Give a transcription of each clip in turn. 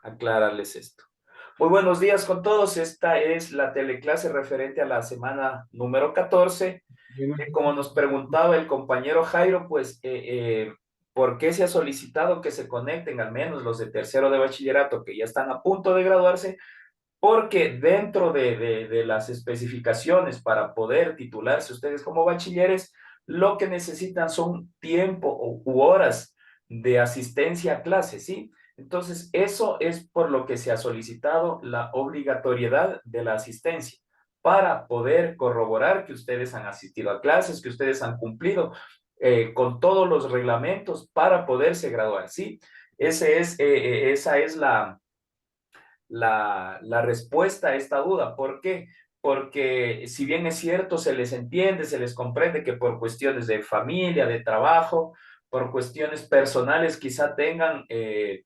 aclararles esto. Muy buenos días con todos. Esta es la teleclase referente a la semana número 14. Como nos preguntaba el compañero Jairo, pues, ¿por qué se ha solicitado que se conecten al menos los de tercero de bachillerato que ya están a punto de graduarse? Porque dentro de las especificaciones para poder titularse ustedes como bachilleres, lo que necesitan son tiempo u horas de asistencia a clases, ¿sí? Entonces, eso es por lo que se ha solicitado la obligatoriedad de la asistencia, para poder corroborar que ustedes han asistido a clases, que ustedes han cumplido con todos los reglamentos para poderse graduar, ¿sí? Esa es la respuesta a esta duda. ¿Por qué? Porque si bien es cierto, se les entiende, se les comprende que por cuestiones de familia, de trabajo, por cuestiones personales, quizá tengan eh,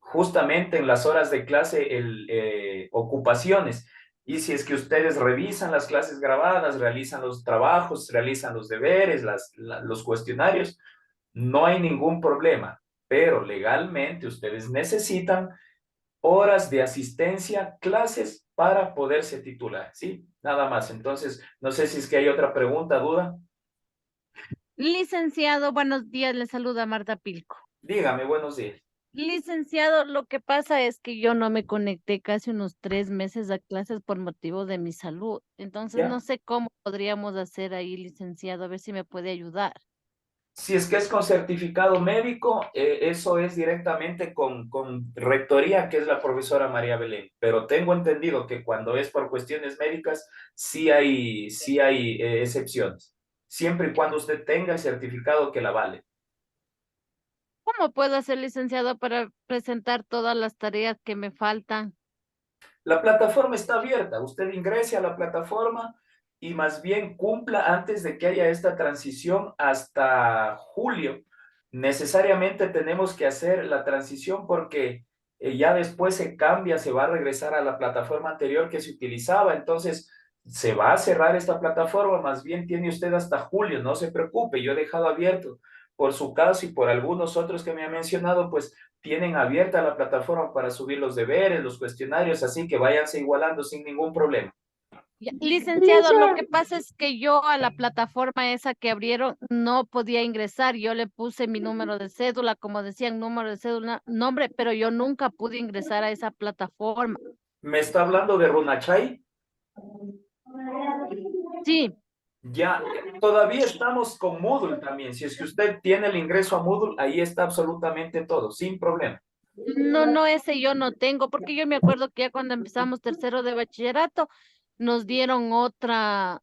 justamente en las horas de clase ocupaciones. Y si es que ustedes revisan las clases grabadas, realizan los trabajos, realizan los deberes, los cuestionarios, no hay ningún problema. Pero legalmente ustedes necesitan horas de asistencia, clases para poderse titular, ¿sí? Nada más. Entonces, no sé si es que hay otra pregunta, duda. Licenciado, buenos días, le saluda Marta Pilco. Dígame, buenos días. Licenciado, lo que pasa es que yo no me conecté casi unos 3 meses a clases por motivo de mi salud. Entonces, no ¿Ya? sé cómo podríamos hacer ahí, licenciado, a ver si me puede ayudar. Si es que es con certificado médico, eso es directamente con rectoría, que es la profesora María Belén. Pero tengo entendido que cuando es por cuestiones médicas, sí hay excepciones. Siempre y cuando usted tenga el certificado que la vale. ¿Cómo puedo hacer, licenciado, para presentar todas las tareas que me faltan? La plataforma está abierta. Usted ingrese a la plataforma y más bien cumpla antes de que haya esta transición hasta julio. Necesariamente tenemos que hacer la transición porque ya después se cambia, se va a regresar a la plataforma anterior que se utilizaba. Entonces, se va a cerrar esta plataforma. Más bien tiene usted hasta julio. No se preocupe, yo he dejado abierto por su caso y por algunos otros que me ha mencionado, pues tienen abierta la plataforma para subir los deberes, los cuestionarios, así que váyanse igualando sin ningún problema. Ya, licenciado, lo que Lice- pasa es que yo a la plataforma esa que abrieron no podía ingresar. Yo le puse mi número de cédula, como decían, número de cédula, nombre, pero yo nunca pude ingresar a esa plataforma. ¿Me está hablando de Runachay? Sí, Ya, todavía estamos con Moodle también. Si es que usted tiene el ingreso a Moodle, ahí está absolutamente todo, sin problema. no, no, ese yo no tengo, porque yo me acuerdo que ya cuando empezamos tercero de bachillerato, nos dieron otra,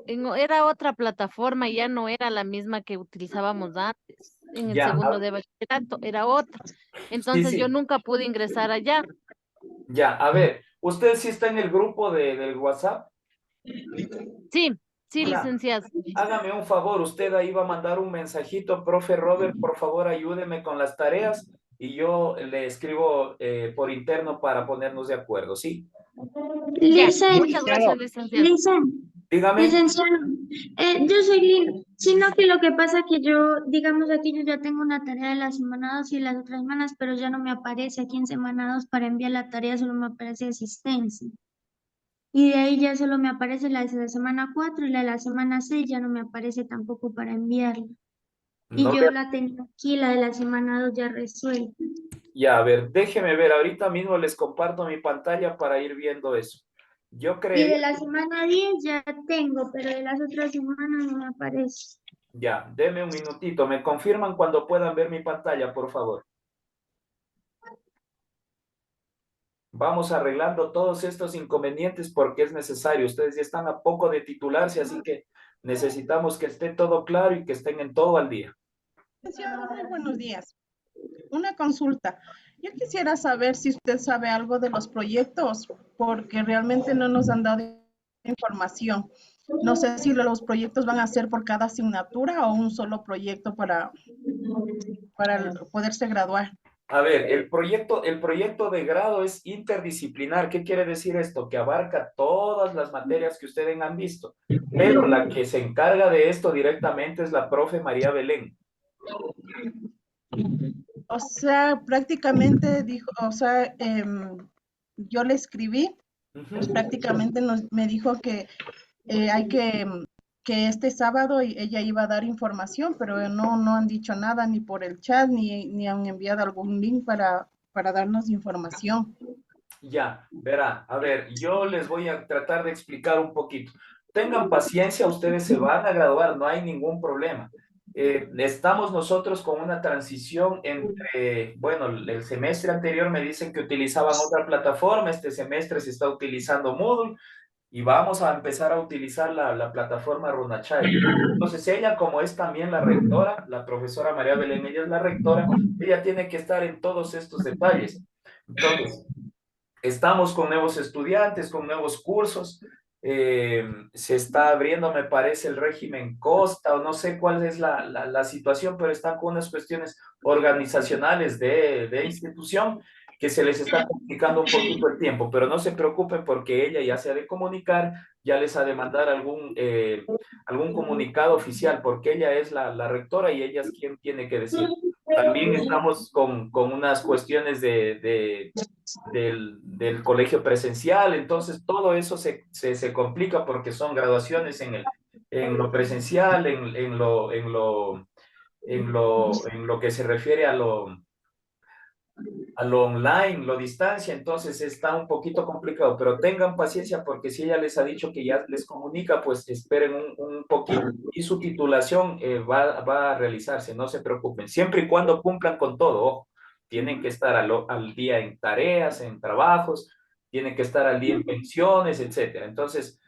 era otra plataforma y ya no era la misma que utilizábamos antes. En el Ya, segundo de bachillerato era otra. sí, Entonces yo sí, nunca pude ingresar allá. ya. A ver, ¿usted sí está en el grupo del WhatsApp? Sí, sí, Ya. licenciado. Hágame un favor, usted ahí va a mandar un mensajito, profe Robert, por favor ayúdeme con las tareas y yo le escribo por interno para ponernos de acuerdo, ¿sí? Ya, Licen, muchas gracias, licenciado. licen, Dígame. licenciado, yo soy Lina, sino que lo que pasa que yo, digamos aquí yo ya tengo una tarea de la semana 2 y las otras semanas, pero ya no me aparece aquí en semana 2 para enviar la tarea, solo me aparece asistencia. Y de ahí ya solo me aparece la de la semana 4 y la de la semana 6 ya no me aparece tampoco para enviarla. Y No yo le... la tengo aquí, la de la semana 2 ya resuelta. Ya, a ver, déjeme ver, ahorita mismo les comparto mi pantalla para ir viendo eso. Yo Y creería, de la semana 10 ya tengo, pero de las otras semanas no me aparece. ya, deme un minutito, me confirman cuando puedan ver mi pantalla, por favor. Vamos arreglando todos estos inconvenientes porque es necesario. Ustedes ya están a poco de titularse, así que necesitamos que esté todo claro y que estén en todo al día. Licenciado, muy buenos días. Una consulta. Yo quisiera saber si usted sabe algo de los proyectos, porque realmente no nos han dado información. No sé si los proyectos van a ser por cada asignatura o un solo proyecto para poderse graduar. A ver, el proyecto de grado es interdisciplinar. ¿Qué quiere decir esto? Que abarca todas las materias que ustedes han visto, pero la que se encarga de esto directamente es la profe María Belén. O sea, prácticamente dijo, o sea, yo le escribí, pues Ujú. prácticamente me dijo que hay que este sábado ella iba a dar información, pero no han dicho nada ni por el chat, ni han enviado algún link para darnos información. Ya, verá, a ver, yo les voy a tratar de explicar un poquito. Tengan paciencia, ustedes se van a graduar, no hay ningún problema. Estamos nosotros con una transición entre, bueno, el semestre anterior me dicen que utilizaban otra plataforma, este semestre se está utilizando Moodle y vamos a empezar a utilizar la plataforma Runachai. Entonces ella, como es también la rectora, la profesora María Belén, ella es la rectora, ella tiene que estar en todos estos detalles. Entonces, estamos con nuevos estudiantes, con nuevos cursos. Se está abriendo, me parece, el régimen Costa, o no sé cuál es la situación, pero están con unas cuestiones organizacionales de institución que se les está complicando un poquito el tiempo, pero no se preocupen porque ella ya se ha de comunicar, ya les ha de mandar algún comunicado oficial, porque ella es la rectora y ella es quien tiene que decir. También estamos con unas cuestiones del colegio presencial, entonces todo eso se complica porque son graduaciones en lo presencial, en lo que se refiere a lo online, lo distancia, entonces está un poquito complicado, pero tengan paciencia porque si ella les ha dicho que ya les comunica, pues esperen un poquito y su titulación va a realizarse, no se preocupen, siempre y cuando cumplan con todo, ojo, tienen que estar al día en tareas, en trabajos, tienen que estar al día en pensiones, etcétera. Entonces,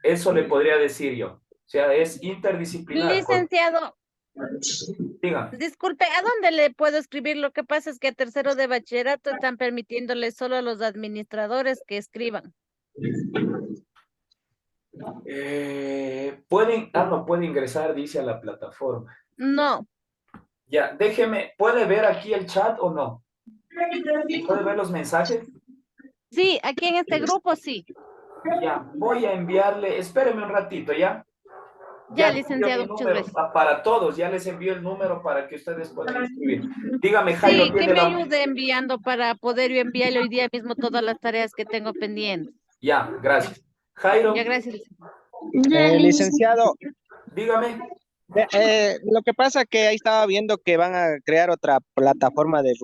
eso le podría decir yo. O sea, es interdisciplinar. Licenciado, Digan. disculpe, ¿a dónde le puedo escribir? Lo que pasa es que a tercero de bachillerato están permitiéndole solo a los administradores que escriban. No puede ingresar, dice a la plataforma. No, Ya, déjeme, ¿puede ver aquí el chat o no? ¿Puede ver los mensajes? sí, aquí en este grupo sí. Ya, voy a enviarle, espéreme un ratito, ¿ya? Ya, Ya les envío mi licenciado, muchas número gracias. para todos, ya les envío el número para que ustedes puedan escribir. Dígame, Jairo, Sí, que ¿tiene me ayude enviando para poder yo enviarle hoy día mismo todas las tareas que tengo pendientes. Ya, gracias. Ya, Jairo, gracias, licenciado. Ya, Licenciado, dígame. lo que pasa que ahí estaba viendo que van a crear otra plataforma de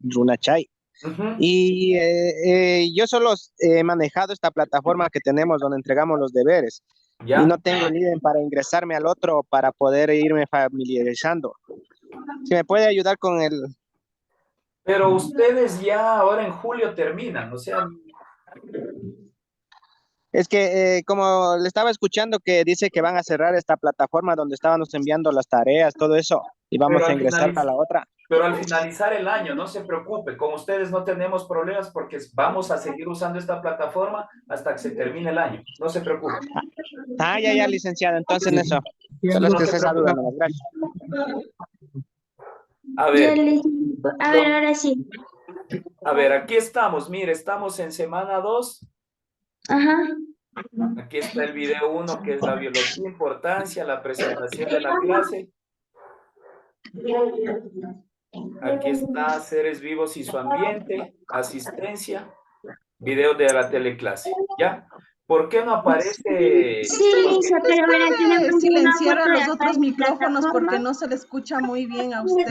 Runachai Ujú. y yo solo he manejado esta plataforma que tenemos donde entregamos los deberes y Ya. no tengo el idea para ingresarme al otro para poder irme familiarizando. Si me puede ayudar con el... Pero ustedes ya ahora en julio terminan, o sea, Es que como le estaba escuchando que dice que van a cerrar esta plataforma donde estábamos enviando las tareas, todo eso, y pero vamos a al ingresar para finalizar. la otra. Pero al finalizar el año, no se preocupe, con ustedes no tenemos problemas porque vamos a seguir usando esta plataforma hasta que se termine el año. No se preocupe. Ah, ya, licenciado, entonces en Sí, eso. sí, Solo es no que es se esa duda, preocupe. no, gracias. A ya, ver, a ver, ahora sí. aquí estamos. Mire, estamos en semana 2. Ajá. Aquí está el video 1, que es la biología, importancia, la presentación de la clase. Aquí está seres vivos y su ambiente, asistencia, video de la teleclase. ¿Ya? ¿Por qué no aparece? Sí, Lisa, ¿Usted pero verá, yo le puede mandé una silenciar a foto de los acá otros de mi micrófonos porque plataforma. no se le escucha muy bien a usted?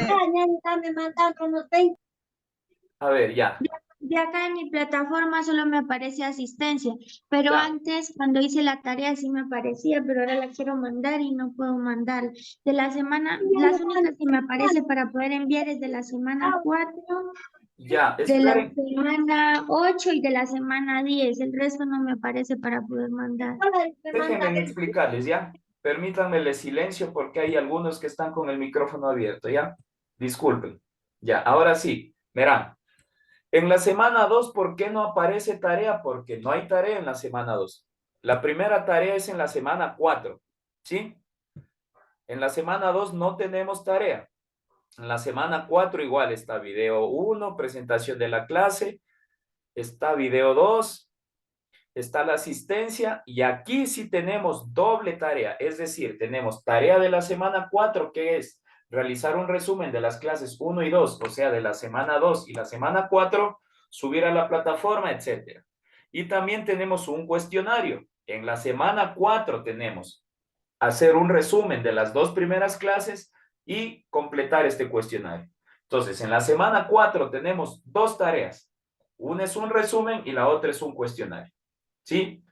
A ver, ya. De acá en mi plataforma solo me aparece asistencia, pero Ya. antes cuando hice la tarea sí me aparecía, pero ahora la quiero mandar y no puedo mandar. De la semana, las únicas que me aparece para poder enviar es de la semana 4, Ya, de la esperen. semana 8 y de la semana 10. El resto no me aparece para poder mandar. Déjenme explicarles, ¿ya? Permítanme silencio porque hay algunos que están con el micrófono abierto, ¿ya? Disculpen. Ya, ahora sí, verán. En la semana 2, ¿por qué no aparece tarea? Porque no hay tarea en la semana 2. La primera tarea es en la semana 4, ¿sí? En la semana 2 no tenemos tarea. En la semana 4 igual está video 1, presentación de la clase, está video 2, está la asistencia y aquí sí tenemos doble tarea, es decir, tenemos tarea de la semana 4 que es realizar un resumen de las clases 1 y 2, o sea, de la semana 2 y la semana 4, subir a la plataforma, etcétera. Y también tenemos un cuestionario. En la semana 4 tenemos hacer un resumen de las 2 primeras clases y completar este cuestionario. Entonces, en la semana 4 tenemos 2 tareas. Una es un resumen y la otra es un cuestionario. ¿Sí?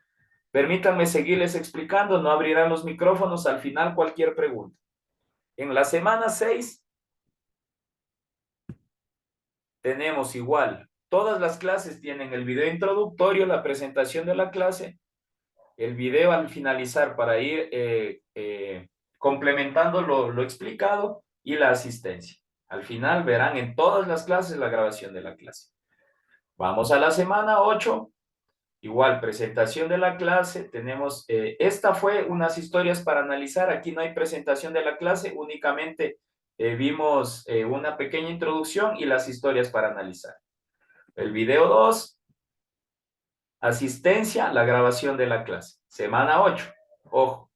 Permítanme seguirles explicando, no abrirán los micrófonos al final cualquier pregunta. En la semana 6 tenemos igual, todas las clases tienen el video introductorio, la presentación de la clase, el video al finalizar para ir complementando lo explicado y la asistencia. Al final verán en todas las clases la grabación de la clase. Vamos a la semana 8. Igual, presentación de la clase, tenemos, esta fue unas historias para analizar, aquí no hay presentación de la clase, únicamente vimos una pequeña introducción y las historias para analizar. El video 2, asistencia, la grabación de la clase. Semana 8, ojo.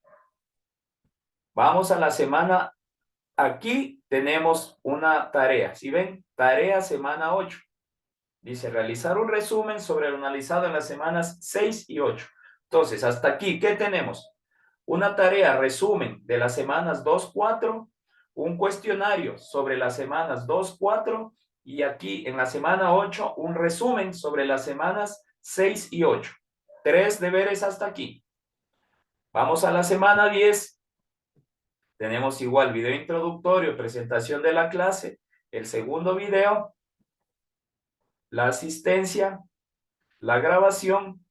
Vamos a la semana, aquí tenemos una tarea, ¿sí ven? Tarea semana 8. Dice, realizar un resumen sobre lo analizado en las semanas 6 y 8. Entonces, hasta aquí, ¿qué tenemos? Una tarea, resumen de las semanas 2, 4, un cuestionario sobre las semanas 2, 4, y aquí en la semana 8, un resumen sobre las semanas 6 y 8. 3 deberes hasta aquí. Vamos a la semana 10. Tenemos igual video introductorio, presentación de la clase, el segundo video, la asistencia, la grabación,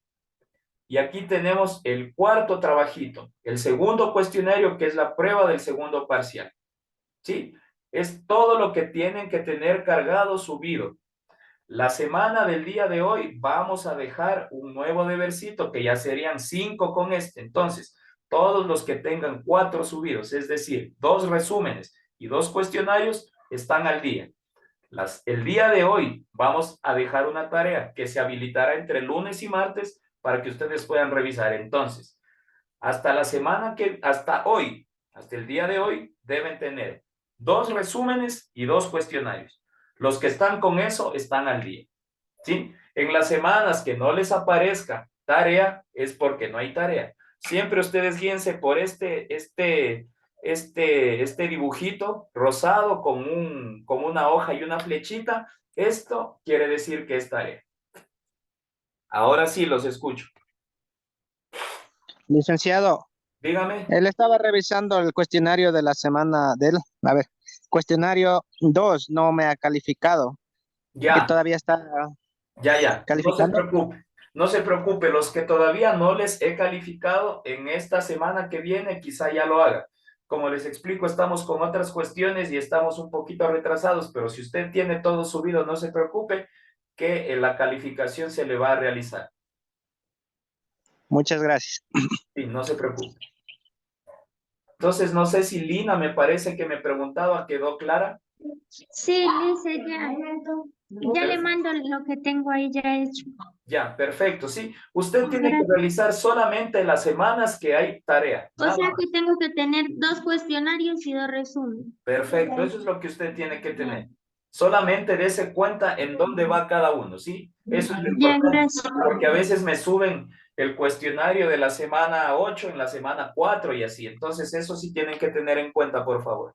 y aquí tenemos el cuarto trabajito, el segundo cuestionario, que es la prueba del segundo parcial. ¿Sí? Es todo lo que tienen que tener cargado, subido. La semana del día de hoy vamos a dejar un nuevo debercito, que ya serían 5 con este. Entonces, todos los que tengan 4 subidos, es decir, 2 resúmenes y 2 cuestionarios, están al día. El día de hoy vamos a dejar una tarea que se habilitará entre lunes y martes para que ustedes puedan revisar. Entonces, hasta la semana hasta hoy, hasta el día de hoy, deben tener 2 resúmenes y 2 cuestionarios. Los que están con eso están al día. ¿Sí? En las semanas que no les aparezca tarea es porque no hay tarea. Siempre ustedes guíense por este dibujito rosado con una hoja y una flechita. Esto quiere decir que es tarea. Ahora sí los escucho. Licenciado, Dígame. él estaba revisando el cuestionario de la semana del, a ver, cuestionario 2 no me ha calificado, que Ya, todavía está ya. No se calificando. preocupe. No se preocupe. Los que todavía no les he calificado, en esta semana que viene quizá ya lo haga. Como les explico, estamos con otras cuestiones y estamos un poquito retrasados, pero si usted tiene todo subido, no se preocupe que la calificación se le va a realizar. Muchas gracias. Sí, no se preocupe. Entonces, no sé si Lina, me parece que me preguntaba, ¿quedó clara? Sí, dice ya. Ya le mando lo que tengo ahí ya hecho. Ya, perfecto, sí. Usted tiene que Gracias. realizar solamente las semanas que hay tarea. O Nada sea más. que tengo que tener 2 cuestionarios y 2 resúmenes. Perfecto, eso es lo que usted tiene que tener. Solamente dése cuenta en dónde va cada uno, ¿sí? Eso es lo Ya, importante, gracias. porque a veces me suben el cuestionario de la semana 8 en la semana 4 y así. Entonces, eso sí tienen que tener en cuenta, por favor.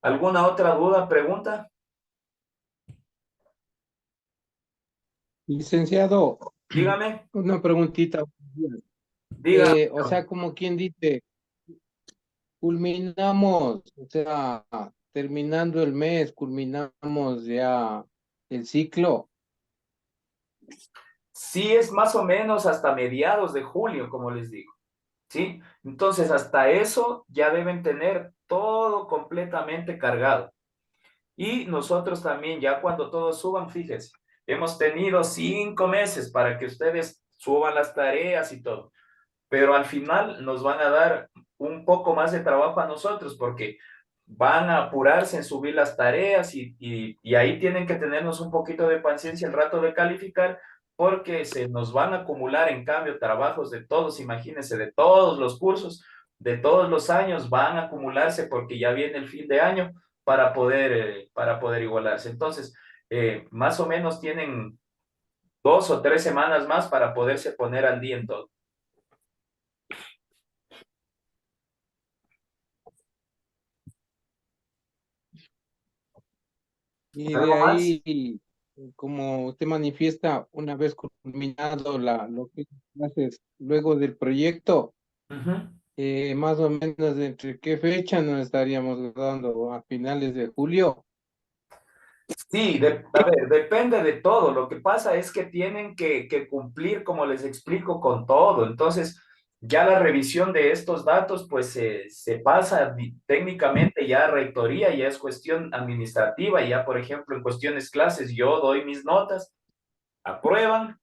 ¿Alguna otra duda, pregunta? Licenciado, Dígame, una preguntita. dígame. O sea, como quien dice, culminamos, o sea, terminando el mes, culminamos ya el ciclo. Sí, es más o menos hasta mediados de julio, como les digo, ¿sí? Entonces, hasta eso ya deben tener todo completamente cargado. Y nosotros también, ya cuando todos suban, fíjense, hemos tenido 5 meses para que ustedes suban las tareas y todo, pero al final nos van a dar un poco más de trabajo a nosotros porque van a apurarse en subir las tareas y ahí tienen que tenernos un poquito de paciencia el rato de calificar porque se nos van a acumular en cambio trabajos de todos, imagínense, de todos los cursos, de todos los años van a acumularse porque ya viene el fin de año para poder igualarse. Entonces, más o menos tienen 2 o 3 semanas más para poderse poner al día en todo. Y de ¿Algo más? ahí, como usted manifiesta, una vez culminado lo que haces luego del proyecto, Ujú. más o menos entre qué fecha nos estaríamos dando, a finales de julio. Sí, a ver, depende de todo. Lo que pasa es que tienen que cumplir, como les explico, con todo. Entonces, ya la revisión de estos datos, pues se pasa técnicamente ya a rectoría, ya es cuestión administrativa. Ya, por ejemplo, en cuestiones clases, yo doy mis notas, aprueban,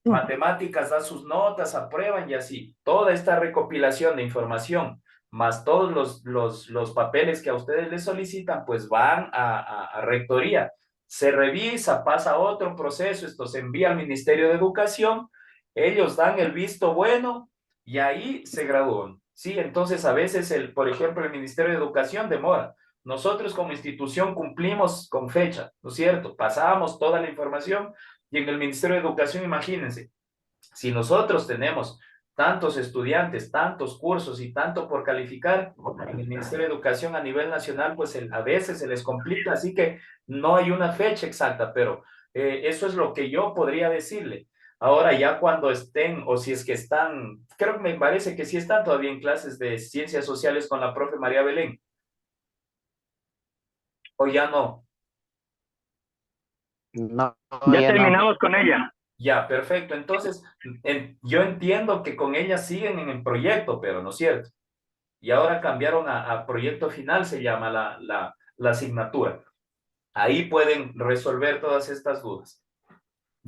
matemáticas da sus notas, aprueban y así. Toda esta recopilación de información, más todos los papeles que a ustedes les solicitan, pues van a rectoría. Se revisa, pasa a otro proceso, esto se envía al Ministerio de Educación, ellos dan el visto bueno y ahí se gradúan. Sí, entonces a veces, por ejemplo, el Ministerio de Educación demora. Nosotros como institución cumplimos con fecha, ¿no es cierto? Pasamos toda la información y en el Ministerio de Educación, imagínense, si nosotros tenemos tantos estudiantes, tantos cursos y tanto por calificar, en el Ministerio de Educación a nivel nacional, pues a veces se les complica, así que no hay una fecha exacta, pero eso es lo que yo podría decirle. Ahora ya cuando estén, o si es que están, creo que me parece que sí están todavía en clases de ciencias sociales con la profe María Belén, o ya no. No, Ya ya no. terminamos con ella. Ya, perfecto. Entonces, yo entiendo que con ella siguen en el proyecto, pero no es cierto. Y ahora cambiaron a proyecto final, se llama la asignatura. Ahí pueden resolver todas estas dudas.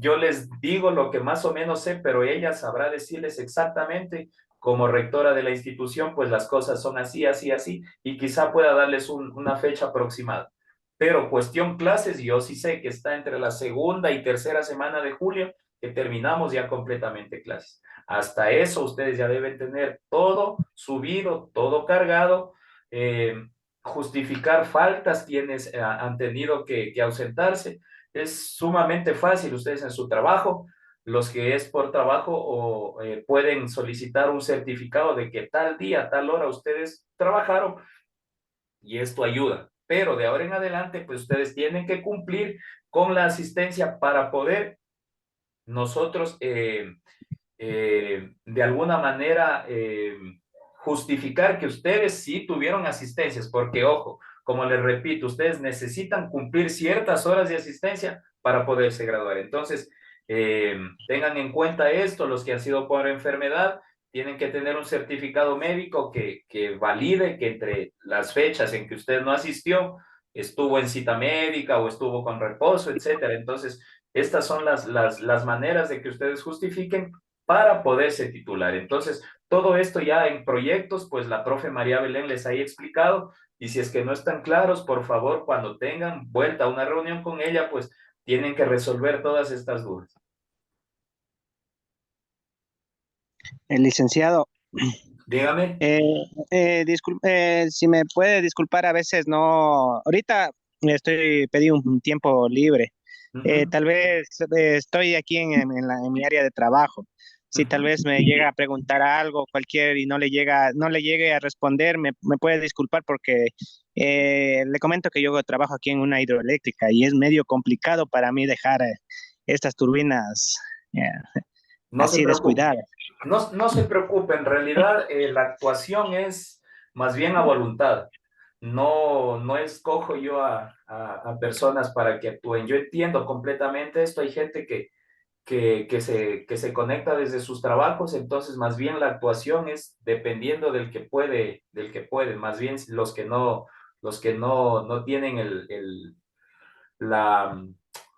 Yo les digo lo que más o menos sé, pero ella sabrá decirles exactamente, como rectora de la institución, pues las cosas son así, así, así, y quizá pueda darles una fecha aproximada. Pero cuestión clases, yo sí sé que está entre la segunda y tercera semana de julio, que terminamos ya completamente clases. Hasta eso ustedes ya deben tener todo subido, todo cargado, justificar faltas quienes han tenido que ausentarse. Es sumamente fácil ustedes en su trabajo, los que es por trabajo o pueden solicitar un certificado de que tal día, tal hora ustedes trabajaron y esto ayuda. Pero de ahora en adelante, pues ustedes tienen que cumplir con la asistencia para poder nosotros de alguna manera justificar que ustedes sí tuvieron asistencias, porque ojo, como les repito, ustedes necesitan cumplir ciertas horas de asistencia para poderse graduar. Entonces, tengan en cuenta esto, los que han sido por enfermedad, tienen que tener un certificado médico que valide que entre las fechas en que usted no asistió, estuvo en cita médica o estuvo con reposo, etcétera. Entonces, estas son las maneras de que ustedes justifiquen para poderse titular. Entonces, todo esto ya en proyectos, pues la profe María Belén les ha explicado y si es que no están claros, por favor, cuando tengan vuelta a una reunión con ella, pues tienen que resolver todas estas dudas. El licenciado, Dígame. si me puede disculpar, a veces no, ahorita pedí un tiempo libre. Ujú, Tal vez estoy aquí en mi área de trabajo. Si tal ujú. vez me llega a preguntar algo, cualquier, y no le llegue a responder, me puede disculpar porque le comento que yo trabajo aquí en una hidroeléctrica y es medio complicado para mí dejar estas turbinas eh, No se así preocupe. descuidadas. No se preocupe, en realidad la actuación es más bien a voluntad. No escojo yo a personas para que actúen. Yo entiendo completamente esto. Hay gente que se conecta desde sus trabajos, entonces más bien la actuación es dependiendo del que puede. Más bien los que no tienen la,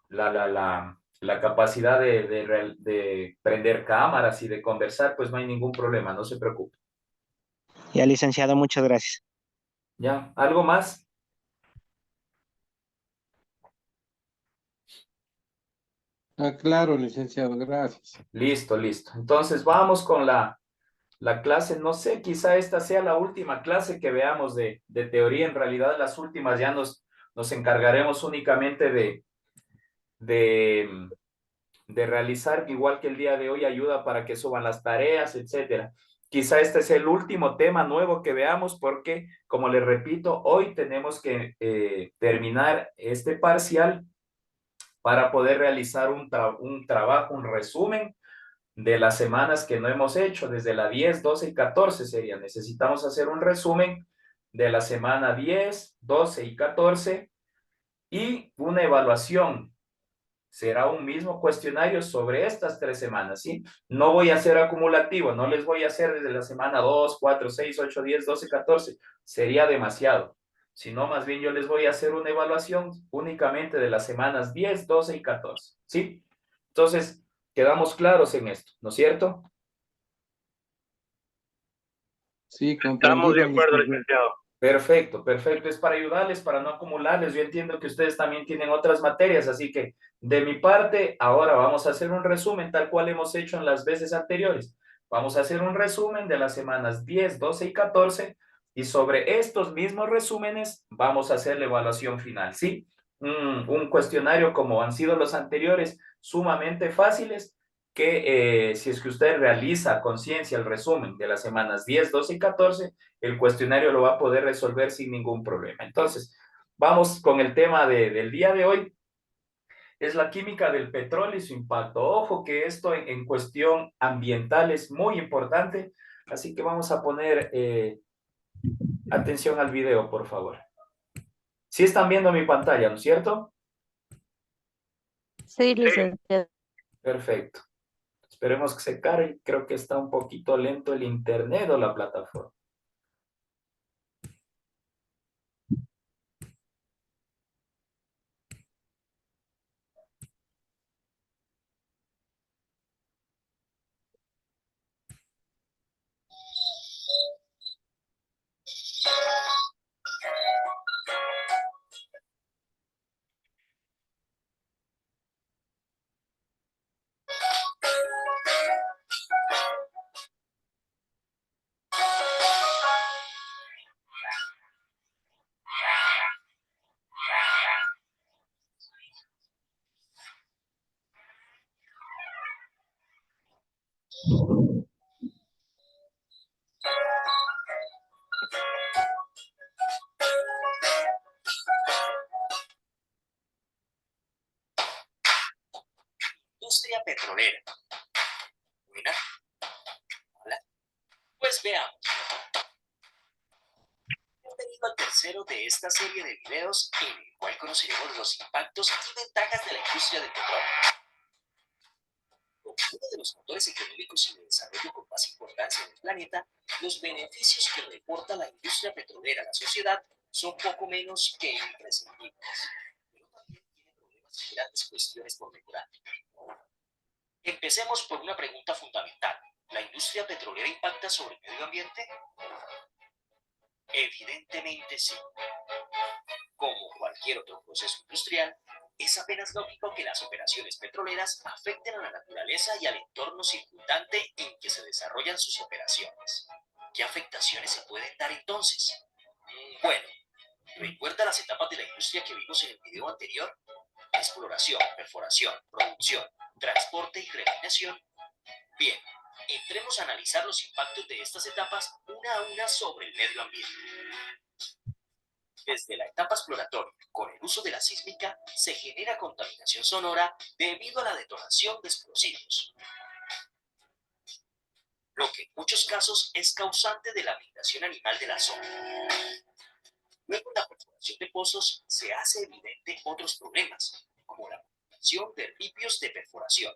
la capacidad de prender cámaras y de conversar, pues no hay ningún problema, no se preocupe. Ya, licenciado, muchas gracias. ¿Ya? ¿Algo más? Ah, claro, licenciado, gracias. Listo, listo. Entonces vamos con la clase, no sé, quizá esta sea la última clase que veamos de teoría. En realidad, las últimas ya nos encargaremos únicamente de, de realizar, igual que el día de hoy, ayuda para que suban las tareas, etcétera. Quizá este es el último tema nuevo que veamos porque, como les repito, hoy tenemos que terminar este parcial para poder realizar un trabajo, un resumen de las semanas que no hemos hecho, desde la 10, 12 y 14 sería. Necesitamos hacer un resumen de la semana 10, 12 y 14 y una evaluación. Será un mismo cuestionario sobre estas 3 semanas, ¿sí? No voy a hacer acumulativo, no les voy a hacer desde la semana 2, 4, 6, 8, 10, 12, 14. Sería demasiado. Sino más bien yo les voy a hacer una evaluación únicamente de las semanas 10, 12 y 14, ¿sí? Entonces, quedamos claros en esto, ¿no es cierto? Sí, Estamos de comprendido, acuerdo, licenciado. licenciado. Perfecto, perfecto. Es para ayudarles, para no acumularles. Yo entiendo que ustedes también tienen otras materias, así que de mi parte, ahora vamos a hacer un resumen tal cual hemos hecho en las veces anteriores. Vamos a hacer un resumen de las semanas 10, 12 y 14 y sobre estos mismos resúmenes vamos a hacer la evaluación final, ¿sí? Un cuestionario como han sido los anteriores, sumamente fáciles, que si es que usted realiza a conciencia el resumen de las semanas 10, 12 y 14, el cuestionario lo va a poder resolver sin ningún problema. Entonces, vamos con el tema del día de hoy. Es la química del petróleo y su impacto. Ojo que esto en cuestión ambiental es muy importante, así que vamos a poner atención al video, por favor. Sí están viendo mi pantalla, ¿no es cierto? Sí, licenciado. Perfecto. Esperemos que se cargue. Creo que está un poquito lento el internet o la plataforma. Industria petrolera. Buena. Hola. Pues veamos. Bienvenido al tercero de esta serie de videos en el cual conoceremos los impactos y ventajas de la industria del petróleo. Como uno de los motores económicos y de desarrollo con más importancia en el planeta, los beneficios que reporta la industria petrolera a la sociedad son poco menos que imprescindibles. Pero también tiene problemas y grandes cuestiones por mejorar. Empecemos por una pregunta fundamental. ¿La industria petrolera impacta sobre el medio ambiente? Evidentemente sí. Como cualquier otro proceso industrial, es apenas lógico que las operaciones petroleras afecten a la naturaleza y al entorno circundante en que se desarrollan sus operaciones. ¿Qué afectaciones se pueden dar entonces? Bueno, ¿recuerda las etapas de la industria que vimos en el video anterior? Exploración, perforación, producción, transporte y refinación. Bien, entremos a analizar los impactos de estas etapas una a una sobre el medio ambiente. Desde la etapa exploratoria, con el uso de la sísmica, se genera contaminación sonora debido a la detonación de explosivos, lo que en muchos casos es causante de la migración animal de la zona. Luego, en la perforación de pozos se hace evidente otros problemas, como la acumulación de ripios de perforación,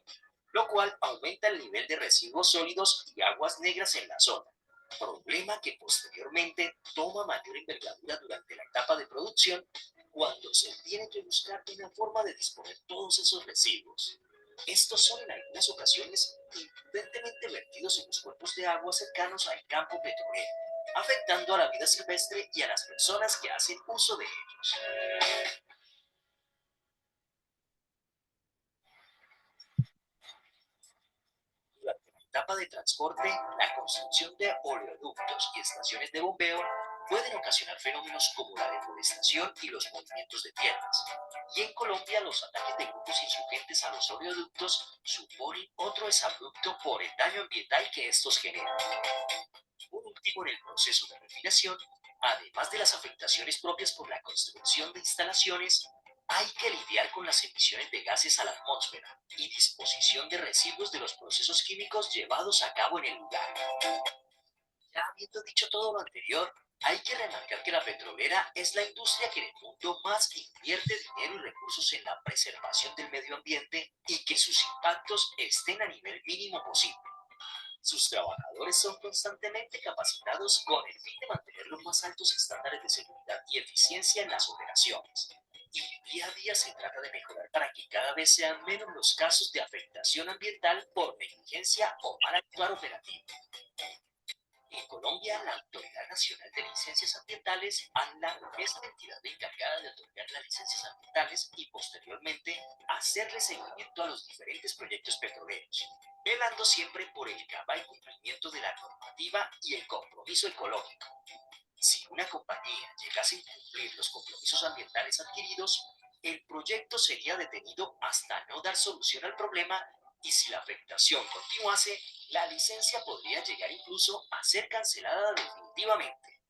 lo cual aumenta el nivel de residuos sólidos y aguas negras en la zona, problema que posteriormente toma mayor envergadura durante la etapa de producción, cuando se tiene que buscar una forma de disponer todos esos residuos. Estos son en algunas ocasiones imprudentemente vertidos en los cuerpos de agua cercanos al campo petrolero, afectando a la vida silvestre y a las personas que hacen uso de ellos. Durante la etapa de transporte, la construcción de oleoductos y estaciones de bombeo pueden ocasionar fenómenos como la deforestación y los movimientos de tierras. Y en Colombia, los ataques de grupos insurgentes a los oleoductos suponen otro exabrupto por el daño ambiental que estos generan. Por último, en el proceso de refinación, además de las afectaciones propias por la construcción de instalaciones, hay que lidiar con las emisiones de gases a la atmósfera y disposición de residuos de los procesos químicos llevados a cabo en el lugar. Ya habiendo dicho todo lo anterior, hay que remarcar que la petrolera es la industria que en el mundo más invierte dinero y recursos en la preservación del medio ambiente y que sus impactos estén a nivel mínimo posible. Sus trabajadores son constantemente capacitados con el fin de mantener los más altos estándares de seguridad y eficiencia en las operaciones. Y día a día se trata de mejorar para que cada vez sean menos los casos de afectación ambiental por negligencia o mal actuar operativo. En Colombia, la Autoridad Nacional de Licencias Ambientales, ANLA, es la entidad encargada de otorgar las licencias ambientales y posteriormente hacerle seguimiento a los diferentes proyectos petroleros, velando siempre por el cabal cumplimiento de la normativa y el compromiso ecológico. Si una compañía llegase a incumplir los compromisos ambientales adquiridos, el proyecto sería detenido hasta no dar solución al problema y si la afectación continuase, la licencia podría llegar incluso a ser cancelada definitivamente.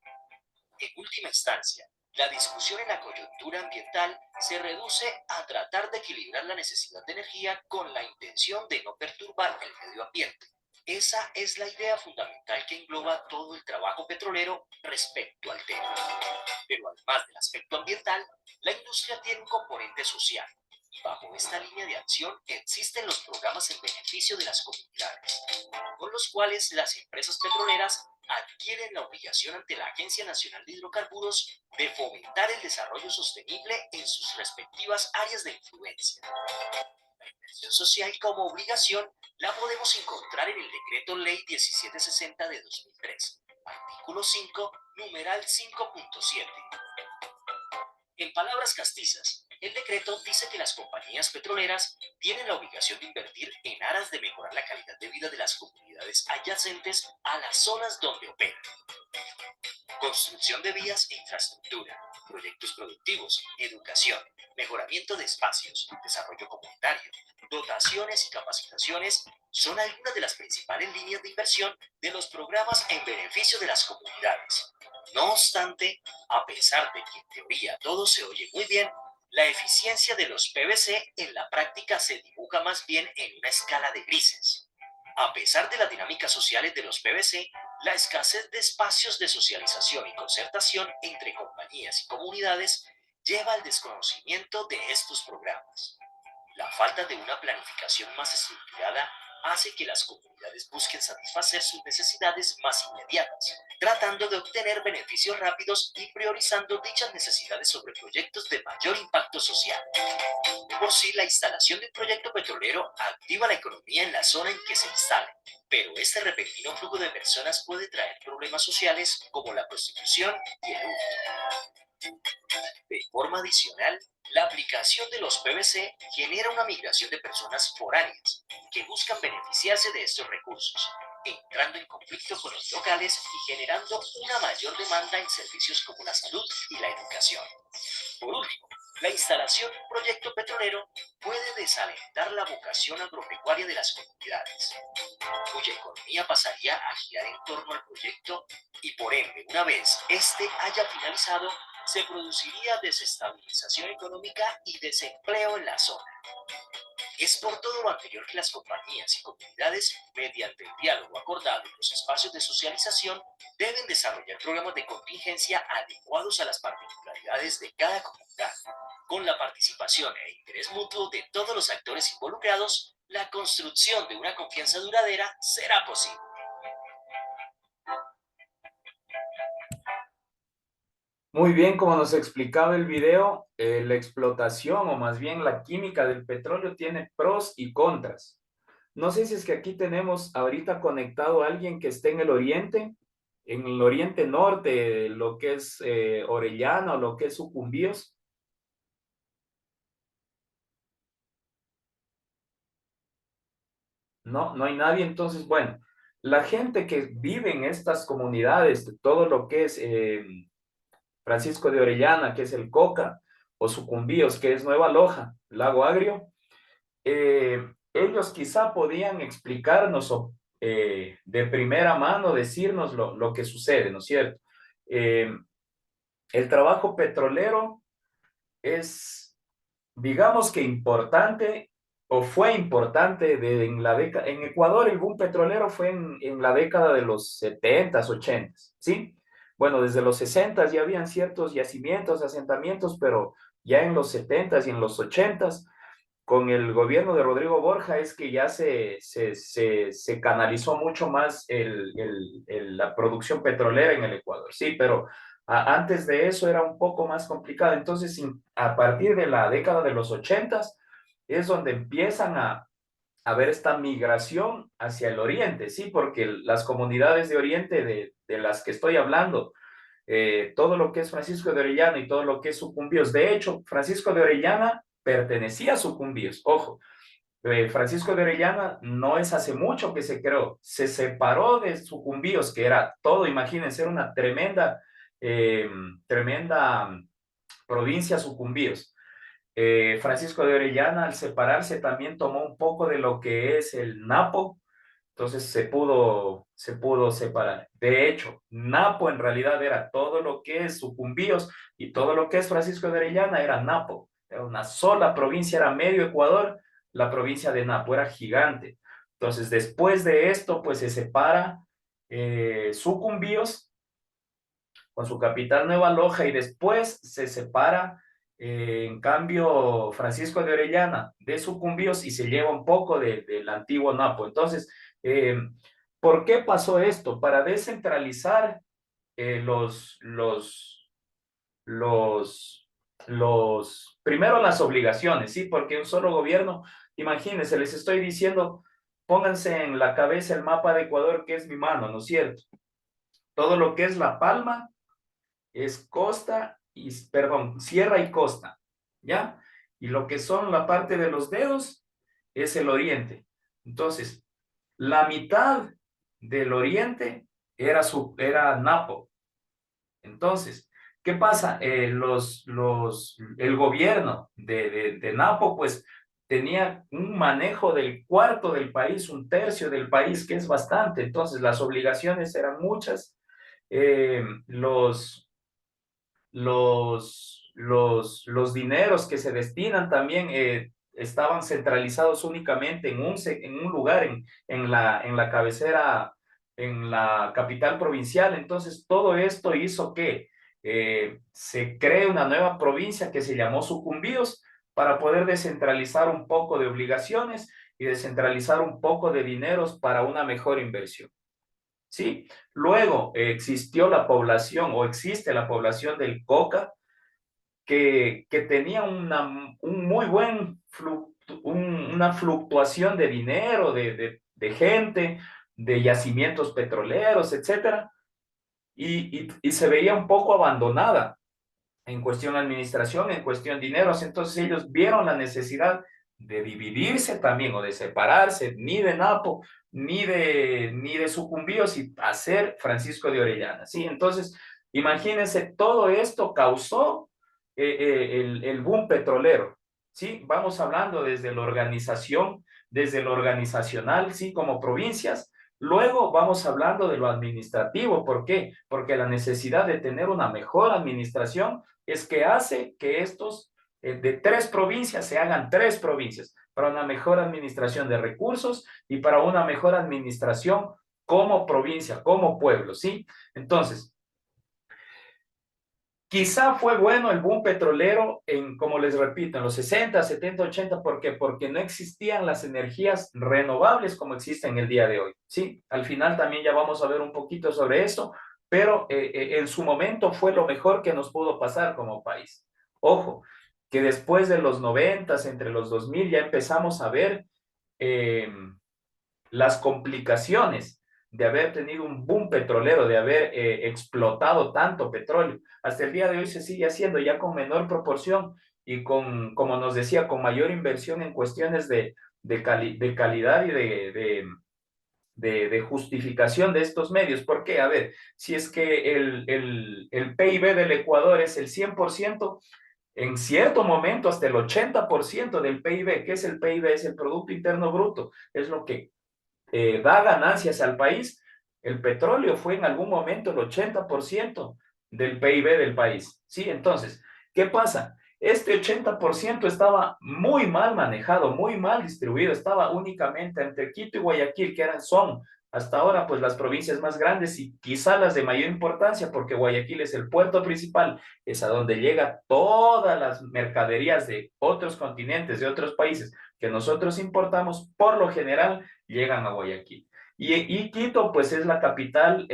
En última instancia, la discusión en la coyuntura ambiental se reduce a tratar de equilibrar la necesidad de energía con la intención de no perturbar el medio ambiente. Esa es la idea fundamental que engloba todo el trabajo petrolero respecto al tema. Pero además del aspecto ambiental, la industria tiene un componente social. Bajo esta línea de acción existen los programas en beneficio de las comunidades, con los cuales las empresas petroleras adquieren la obligación ante la Agencia Nacional de Hidrocarburos de fomentar el desarrollo sostenible en sus respectivas áreas de influencia. La inversión social como obligación la podemos encontrar en el Decreto Ley 1760 de 2003, artículo 5, numeral 5.7. En palabras castizas, el decreto dice que las compañías petroleras tienen la obligación de invertir en aras de mejorar la calidad de vida de las comunidades adyacentes a las zonas donde operan. Construcción de vías e infraestructura, proyectos productivos, educación, mejoramiento de espacios, desarrollo comunitario, dotaciones y capacitaciones son algunas de las principales líneas de inversión de los programas en beneficio de las comunidades. No obstante, a pesar de que en teoría todo se oye muy bien, la eficiencia de los PVC en la práctica se dibuja más bien en una escala de grises. A pesar de las dinámicas sociales de los PVC, la escasez de espacios de socialización y concertación entre compañías y comunidades lleva al desconocimiento de estos programas. La falta de una planificación más estructurada hace que las comunidades busquen satisfacer sus necesidades más inmediatas, tratando de obtener beneficios rápidos y priorizando dichas necesidades sobre proyectos de mayor impacto social. Por sí, la instalación de un proyecto petrolero activa la economía en la zona en que se instale, pero este repentino flujo de personas puede traer problemas sociales como la prostitución y el hurto. De forma adicional, la aplicación de los PVC genera una migración de personas foráneas que buscan beneficiarse de estos recursos, entrando en conflicto con los locales y generando una mayor demanda en servicios como la salud y la educación. Por último, la instalación de un proyecto petrolero puede desalentar la vocación agropecuaria de las comunidades, cuya economía pasaría a girar en torno al proyecto y por ende, una vez este haya finalizado, se produciría desestabilización económica y desempleo en la zona. Es por todo lo anterior que las compañías y comunidades, mediante el diálogo acordado en los espacios de socialización, deben desarrollar programas de contingencia adecuados a las particularidades de cada comunidad. Con la participación e interés mutuo de todos los actores involucrados, la construcción de una confianza duradera será posible. Muy bien, como nos explicaba el video, la explotación o más bien la química del petróleo tiene pros y contras. No sé si es que aquí tenemos ahorita conectado a alguien que esté en el oriente norte, lo que es Orellana o lo que es Sucumbíos. No, no hay nadie. Entonces, bueno, la gente que vive en estas comunidades, de todo lo que es Francisco de Orellana, que es el Coca, o Sucumbíos, que es Nueva Loja, Lago Agrio, ellos quizá podían explicarnos o de primera mano decirnos lo que sucede, ¿no es cierto? El trabajo petrolero es, digamos que importante, o fue importante en la década, en Ecuador el boom petrolero fue en la década de los 70s, 80s, ¿sí? Bueno, desde los 60s ya habían ciertos yacimientos, asentamientos, pero ya en los 70s y en los 80s con el gobierno de Rodrigo Borja es que ya se canalizó mucho más la producción petrolera en el Ecuador, sí, pero antes de eso era un poco más complicado. Entonces, a partir de la década de los 80s es donde empiezan a ver esta migración hacia el oriente, sí, porque las comunidades de oriente de las que estoy hablando, todo lo que es Francisco de Orellana y todo lo que es Sucumbíos. De hecho, Francisco de Orellana pertenecía a Sucumbíos. Ojo, Francisco de Orellana no es hace mucho que se creó, se separó de Sucumbíos, que era todo, imagínense, era una tremenda provincia Sucumbíos. Francisco de Orellana, al separarse, también tomó un poco de lo que es el Napo, entonces se pudo separar. De hecho, Napo en realidad era todo lo que es Sucumbíos y todo lo que es Francisco de Orellana era Napo. Era una sola provincia, era medio Ecuador, la provincia de Napo, era gigante. Entonces, después de esto, pues se separa Sucumbíos con su capital Nueva Loja y después se separa, en cambio, Francisco de Orellana de Sucumbíos y se lleva un poco del antiguo Napo. Entonces, eh, ¿por qué pasó esto? Para descentralizar primero las obligaciones, ¿sí? Porque un solo gobierno, imagínense, les estoy diciendo, pónganse en la cabeza el mapa de Ecuador, que es mi mano, ¿no es cierto? Todo lo que es La Palma es costa y, perdón, sierra y costa, ¿ya? Y lo que son la parte de los dedos es el oriente. Entonces, la mitad del oriente era Napo. Entonces, ¿qué pasa? El gobierno de Napo, pues, tenía un manejo del cuarto del país, un tercio del país, que es bastante. Entonces, las obligaciones eran muchas. Eh, los, los dineros que se destinan también estaban centralizados únicamente en un lugar, en la cabecera, en la capital provincial. Entonces, todo esto hizo que se cree una nueva provincia que se llamó Sucumbíos para poder descentralizar un poco de obligaciones y descentralizar un poco de dineros para una mejor inversión. ¿Sí? Luego existió la población o existe la población del Coca que tenía un muy buen una fluctuación de dinero, de gente, de yacimientos petroleros, etcétera, y se veía un poco abandonada en cuestión administración, en cuestión dineros. Entonces ellos vieron la necesidad de dividirse también o de separarse, ni de Napo, ni de Sucumbíos y hacer Francisco de Orellana, ¿sí? Entonces, imagínense, todo esto causó el boom petrolero, ¿sí? Vamos hablando desde la organización, desde lo organizacional, ¿sí? Como provincias. Luego vamos hablando de lo administrativo. ¿Por qué? Porque la necesidad de tener una mejor administración es que hace que estos de 3 provincias se hagan 3 provincias para una mejor administración de recursos y para una mejor administración como provincia, como pueblo, ¿sí? Entonces, quizá fue bueno el boom petrolero como les repito, en los 60, 70, 80, ¿por qué? Porque no existían las energías renovables como existen el día de hoy, ¿sí? Al final también ya vamos a ver un poquito sobre eso, pero en su momento fue lo mejor que nos pudo pasar como país. Ojo, que después de los 90, entre los 2000, ya empezamos a ver eh, las complicaciones de haber tenido un boom petrolero, de haber explotado tanto petróleo. Hasta el día de hoy se sigue haciendo ya con menor proporción y con, como nos decía, con mayor inversión en cuestiones de calidad y de justificación de estos medios. ¿Por qué? A ver, si es que el PIB del Ecuador es el 100%, en cierto momento hasta el 80% del PIB. ¿Qué es el PIB? Es el Producto Interno Bruto, es lo que da ganancias al país. El petróleo fue en algún momento el 80% del PIB del país, ¿sí? Entonces, ¿qué pasa? Este 80% estaba muy mal manejado, muy mal distribuido, estaba únicamente entre Quito y Guayaquil, que son hasta ahora pues las provincias más grandes y quizá las de mayor importancia, porque Guayaquil es el puerto principal, es a donde llega todas las mercaderías de otros continentes, de otros países que nosotros importamos, por lo general llegan a Guayaquil. Y Quito, pues es la capital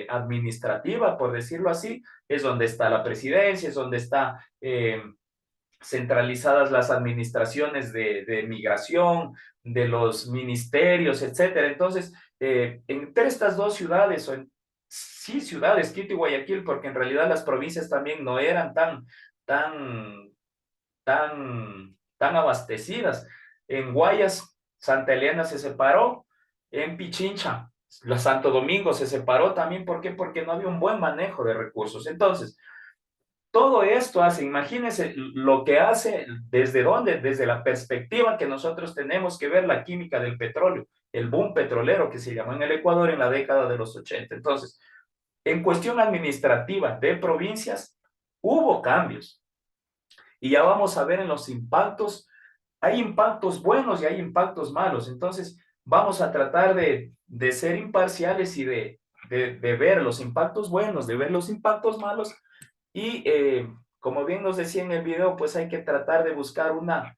administrativa, por decirlo así, es donde está la presidencia, es donde está centralizadas las administraciones de migración, de los ministerios, etcétera. Entonces, entre estas dos ciudades, sí ciudades, Quito y Guayaquil, porque en realidad las provincias también no eran tan abastecidas. En Guayas, Santa Elena se separó, en Pichincha, la Santo Domingo se separó también. ¿Por qué? Porque no había un buen manejo de recursos. Entonces, todo esto hace, imagínense lo que hace, ¿desde dónde? Desde la perspectiva que nosotros tenemos que ver la química del petróleo, el boom petrolero que se llamó en el Ecuador en la década de los 80. Entonces, en cuestión administrativa de provincias, hubo cambios. Y ya vamos a ver en los impactos, hay impactos buenos y hay impactos malos. Entonces, vamos a tratar de ser imparciales y de ver los impactos buenos, de ver los impactos malos. Y como bien nos decía en el video, pues hay que tratar de buscar una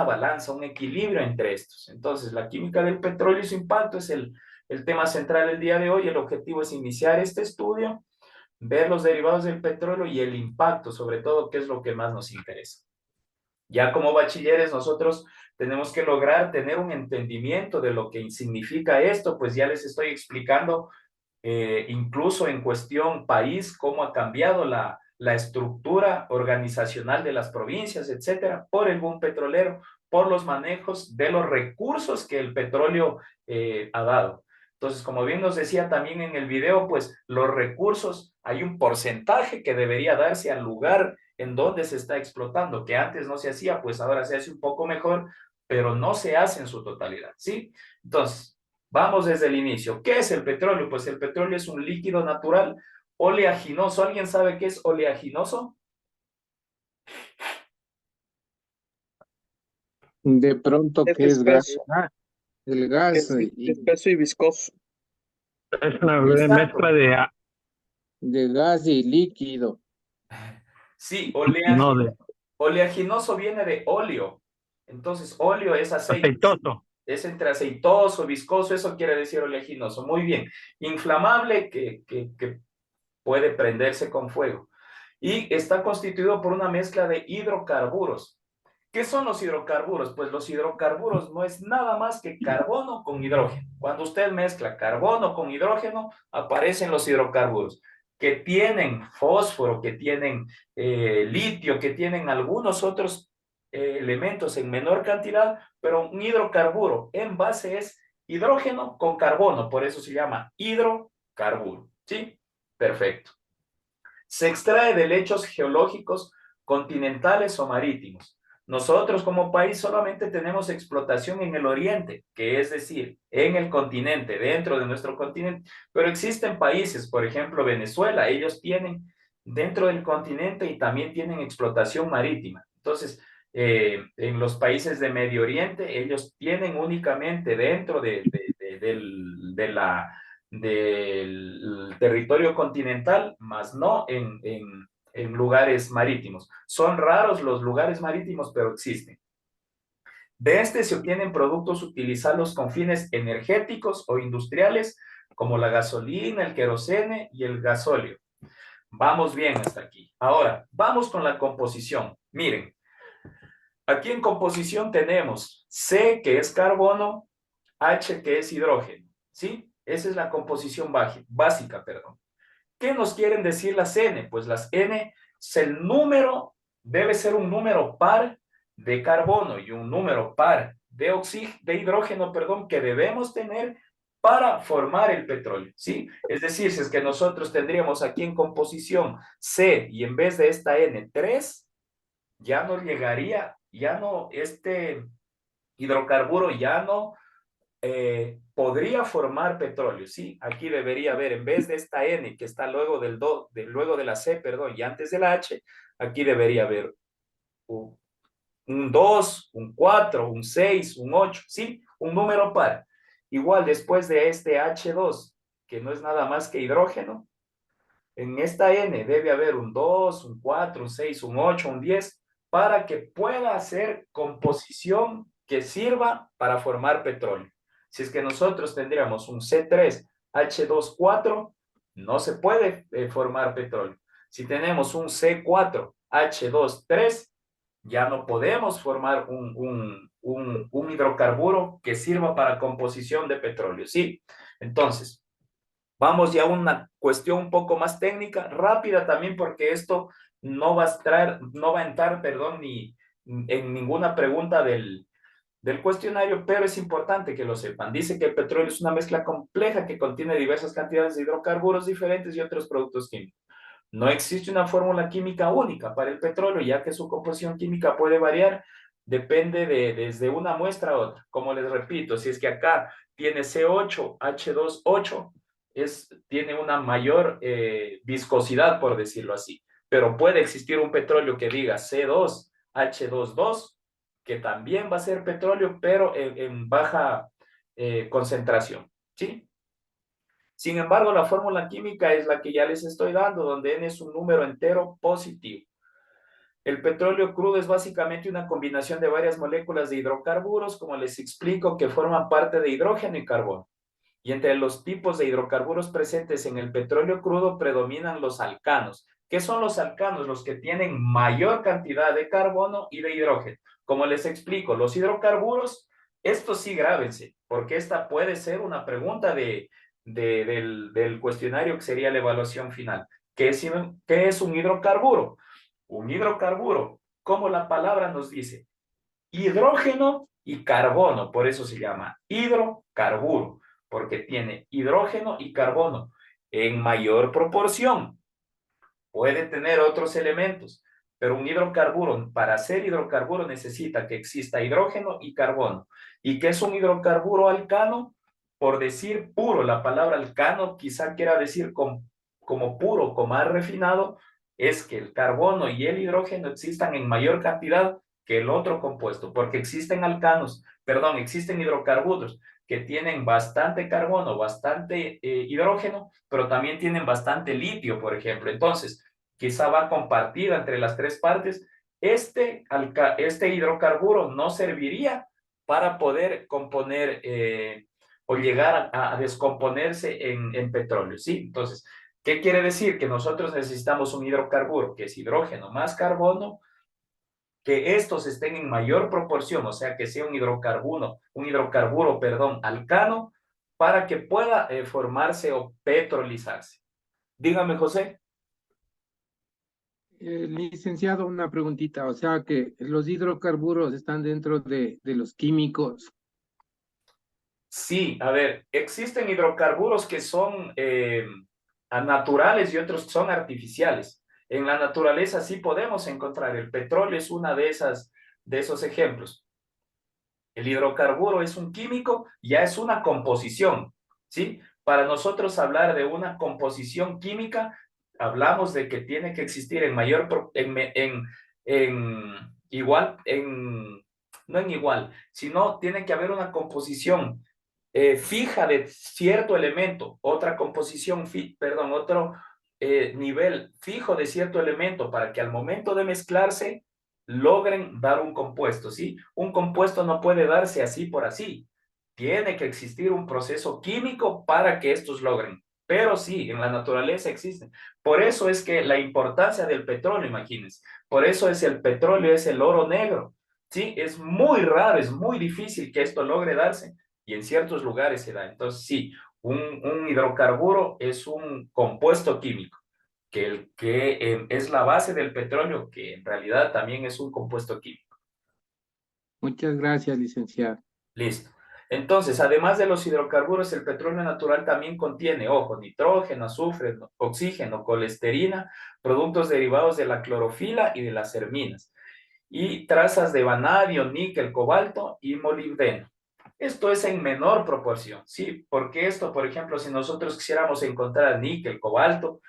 balanza, un equilibrio entre estos. Entonces, la química del petróleo y su impacto es el tema central del día de hoy. El objetivo es iniciar este estudio, ver los derivados del petróleo y el impacto, sobre todo, que es lo que más nos interesa. Ya como bachilleres, nosotros tenemos que lograr tener un entendimiento de lo que significa esto, pues ya les estoy explicando, incluso en cuestión país, cómo ha cambiado la estructura organizacional de las provincias, etcétera, por el boom petrolero, por los manejos de los recursos que el petróleo ha dado. Entonces, como bien nos decía también en el video, pues los recursos, hay un porcentaje que debería darse al lugar en donde se está explotando, que antes no se hacía, pues ahora se hace un poco mejor, pero no se hace en su totalidad, ¿sí? Entonces, vamos desde el inicio. ¿Qué es el petróleo? Pues el petróleo es un líquido natural oleaginoso. ¿Alguien sabe qué es oleaginoso? De pronto, ¿qué es gas? Ah, el gas Espeso y viscoso. Es una Exacto. mezcla de gas y líquido. Sí, no de oleaginoso viene de óleo. Entonces, óleo es aceite. aceitoso. Es entre aceitoso, viscoso, eso quiere decir oleaginoso. Muy bien. Inflamable que puede prenderse con fuego. Y está constituido por una mezcla de hidrocarburos. ¿Qué son los hidrocarburos? Pues los hidrocarburos no es nada más que carbono con hidrógeno. Cuando usted mezcla carbono con hidrógeno, aparecen los hidrocarburos, que tienen fósforo, que tienen litio, que tienen algunos otros elementos en menor cantidad, pero un hidrocarburo en base es hidrógeno con carbono, por eso se llama hidrocarburo, ¿sí? Perfecto. Se extrae de lechos geológicos continentales o marítimos. Nosotros como país solamente tenemos explotación en el oriente, que es decir, en el continente, dentro de nuestro continente, pero existen países, por ejemplo Venezuela, ellos tienen dentro del continente y también tienen explotación marítima. Entonces, en los países de Medio Oriente, ellos tienen únicamente dentro del territorio continental, más no en lugares marítimos. Son raros los lugares marítimos, pero existen. De este se obtienen productos utilizados con fines energéticos o industriales, como la gasolina, el querosene y el gasóleo. Vamos bien hasta aquí. Ahora, vamos con la composición. Miren, aquí en composición tenemos C, que es carbono, H, que es hidrógeno, ¿sí? Esa es la composición básica, perdón. ¿Qué nos quieren decir las N? Pues las N es el número, debe ser un número par de carbono y un número par de hidrógeno, perdón, que debemos tener para formar el petróleo, ¿sí? Es decir, si es que nosotros tendríamos aquí en composición C y en vez de esta N, 3, ya no llegaría, ya no, este hidrocarburo ya no podría formar petróleo, ¿sí? Aquí debería haber, en vez de esta N que está luego luego de la C, perdón, y antes de la H, aquí debería haber un 2, un 4, un 6, un 8, ¿sí? Un número par. Igual después de este H2, que no es nada más que hidrógeno, en esta N debe haber un 2, un 4, un 6, un 8, un 10, para que pueda hacer composición que sirva para formar petróleo. Si es que nosotros tendríamos un C3, H2, 4, no se puede formar petróleo. Si tenemos un C4, H2, 3, ya no podemos formar un hidrocarburo que sirva para composición de petróleo, ¿sí? Entonces, vamos ya a una cuestión un poco más técnica, rápida también, porque esto no va a entrar, perdón, ni en ninguna pregunta del cuestionario, pero es importante que lo sepan. Dice que el petróleo es una mezcla compleja que contiene diversas cantidades de hidrocarburos diferentes y otros productos químicos. No existe una fórmula química única para el petróleo, ya que su composición química puede variar, depende desde una muestra a otra. Como les repito, si es que acá tiene C8, H2, 8, tiene una mayor viscosidad, por decirlo así. Pero puede existir un petróleo que diga C2, H2, que también va a ser petróleo, pero en baja concentración, ¿sí? Sin embargo, la fórmula química es la que ya les estoy dando, donde N es un número entero positivo. El petróleo crudo es básicamente una combinación de varias moléculas de hidrocarburos, como les explico, que forman parte de hidrógeno y carbono. Y entre los tipos de hidrocarburos presentes en el petróleo crudo predominan los alcanos. ¿Qué son los alcanos? Los que tienen mayor cantidad de carbono y de hidrógeno. Como les explico, los hidrocarburos, estos sí grábense, porque esta puede ser una pregunta del cuestionario que sería la evaluación final. ¿Qué es un hidrocarburo? Un hidrocarburo, como la palabra nos dice, hidrógeno y carbono, por eso se llama hidrocarburo, porque tiene hidrógeno y carbono en mayor proporción. Puede tener otros elementos, pero un hidrocarburo, para ser hidrocarburo necesita que exista hidrógeno y carbono. ¿Y qué es un hidrocarburo alcano? Por decir puro, la palabra alcano quizá quiera decir como puro, como más refinado, es que el carbono y el hidrógeno existan en mayor cantidad que el otro compuesto, porque existen existen hidrocarburos que tienen bastante carbono, bastante hidrógeno, pero también tienen bastante litio, por ejemplo. Entonces, quizá va compartida entre las tres partes. Este hidrocarburo no serviría para poder componer o llegar a descomponerse en petróleo, ¿sí? Entonces, ¿qué quiere decir? Que nosotros necesitamos un hidrocarburo que es hidrógeno más carbono, que estos estén en mayor proporción, o sea, que sea un hidrocarburo, perdón, alcano, para que pueda formarse o petrolizarse. Dígame, José. Licenciado, una preguntita, o sea que los hidrocarburos están dentro de los químicos. Sí, a ver, existen hidrocarburos que son naturales y otros son artificiales. En la naturaleza sí podemos encontrar, el petróleo es una de esos ejemplos. El hidrocarburo es un químico, ya es una composición, ¿sí? Para nosotros hablar de una composición química, hablamos de que tiene que existir en mayor, no en igual, sino tiene que haber una composición fija de cierto elemento, otra composición, otro nivel fijo de cierto elemento para que al momento de mezclarse logren dar un compuesto, ¿sí? Un compuesto no puede darse así por así. Tiene que existir un proceso químico para que estos logren. Pero sí, en la naturaleza existen. Por eso es que la importancia del petróleo, imagínense. Por eso el petróleo es el oro negro. Sí, es muy raro, es muy difícil que esto logre darse y en ciertos lugares se da. Entonces, sí, un hidrocarburo es un compuesto químico que es la base del petróleo, que en realidad también es un compuesto químico. Muchas gracias, licenciado. Listo. Entonces, además de los hidrocarburos, el petróleo natural también contiene, ojo, nitrógeno, azufre, oxígeno, colesterina, productos derivados de la clorofila y de las herminas, y trazas de vanadio, níquel, cobalto y molibdeno. Esto es en menor proporción, ¿sí? Porque esto, por ejemplo, si nosotros quisiéramos encontrar níquel, cobalto,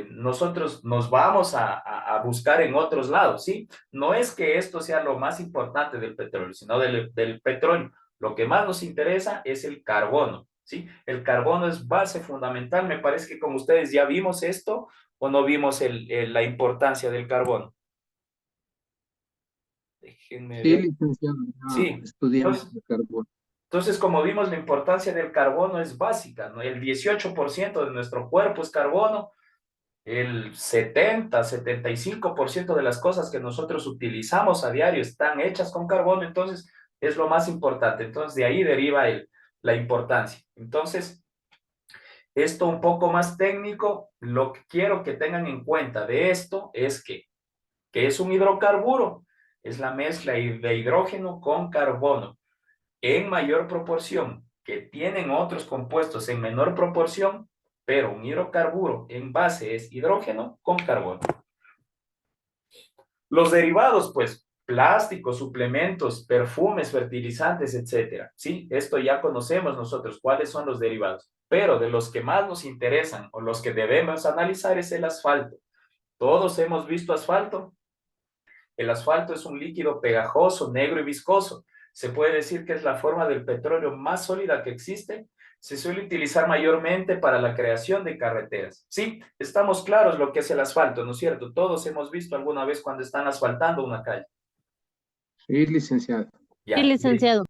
nosotros nos vamos a buscar en otros lados, ¿sí? No es que esto sea lo más importante del petróleo, sino del petróleo. Lo que más nos interesa es el carbono, ¿sí? El carbono es base fundamental. Me parece que como ustedes ya vimos esto o no vimos la importancia del carbono. Déjenme Sí, ver. licenciado, ya Sí. estudiamos el carbono. Entonces, como vimos, la importancia del carbono es básica, ¿no? El 18% de nuestro cuerpo es carbono, el 75% de las cosas que nosotros utilizamos a diario están hechas con carbono, entonces es lo más importante. Entonces, de ahí deriva la importancia. Entonces, esto un poco más técnico, lo que quiero que tengan en cuenta de esto es que es un hidrocarburo, es la mezcla de hidrógeno con carbono en mayor proporción, que tienen otros compuestos en menor proporción, pero un hidrocarburo en base es hidrógeno con carbono. Los derivados, pues, plásticos, suplementos, perfumes, fertilizantes, etcétera. Sí, esto ya conocemos nosotros cuáles son los derivados, pero de los que más nos interesan o los que debemos analizar es el asfalto. Todos hemos visto asfalto. El asfalto es un líquido pegajoso, negro y viscoso. Se puede decir que es la forma del petróleo más sólida que existe. Se suele utilizar mayormente para la creación de carreteras. Sí, estamos claros lo que es el asfalto, ¿no es cierto? Todos hemos visto alguna vez cuando están asfaltando una calle. Sí, licenciado. Ya, Sí, licenciado.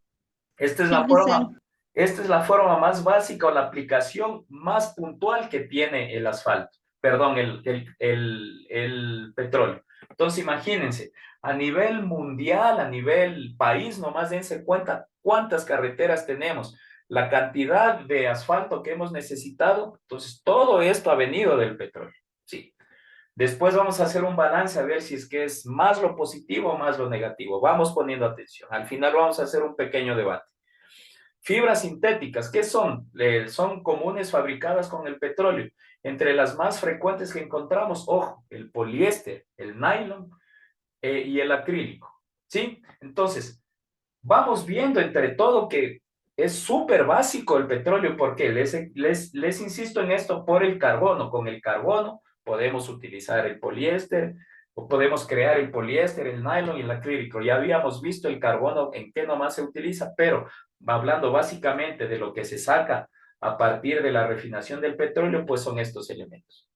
esta es Sí, la Giselle. esta es la forma más básica o la aplicación más puntual que tiene el asfalto, perdón, el petróleo. Entonces, imagínense, a nivel mundial, a nivel país, nomás dense cuenta cuántas carreteras tenemos, la cantidad de asfalto que hemos necesitado. Entonces, todo esto ha venido del petróleo, sí. Después vamos a hacer un balance a ver si es que es más lo positivo o más lo negativo. Vamos poniendo atención. Al final vamos a hacer un pequeño debate. Fibras sintéticas, ¿qué son? Son comunes fabricadas con el petróleo. Entre las más frecuentes que encontramos, ojo, el poliéster, el nylon y el acrílico. ¿Sí? Entonces, vamos viendo entre todo que es súper básico el petróleo. ¿Por qué? Les insisto en esto por el carbono. Con el carbono podemos utilizar el poliéster, o podemos crear el poliéster, el nylon y el acrílico. Ya habíamos visto el carbono en qué nomás se utiliza, pero hablando básicamente de lo que se saca a partir de la refinación del petróleo, pues son estos elementos.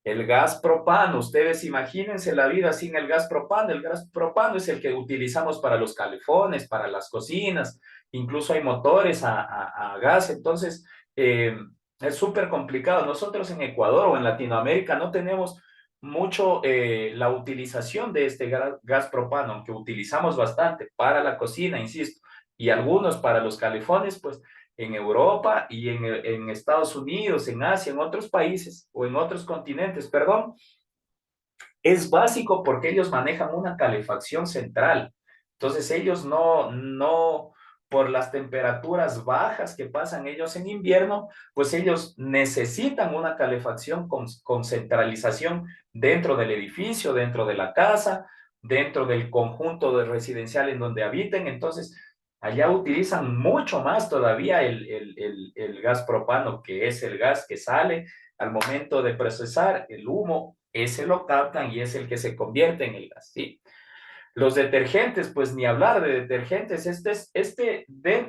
El gas propano, ustedes imagínense la vida sin el gas propano. El gas propano es el que utilizamos para los calefones, para las cocinas, incluso hay motores a gas. Entonces, es súper complicado. Nosotros en Ecuador o en Latinoamérica no tenemos mucho la utilización de este gas propano, aunque utilizamos bastante para la cocina, insisto, y algunos para los calefones, pues en Europa y en Estados Unidos, en Asia, en otros países o en otros continentes, perdón, es básico porque ellos manejan una calefacción central. Entonces ellos no, por las temperaturas bajas que pasan ellos en invierno, pues ellos necesitan una calefacción con centralización dentro del edificio, dentro de la casa, dentro del conjunto de residencial en donde habiten. Entonces, allá utilizan mucho más todavía el gas propano, que es el gas que sale al momento de procesar el humo. Ese lo captan y es el que se convierte en el gas, ¿sí? Los detergentes, pues ni hablar de detergentes.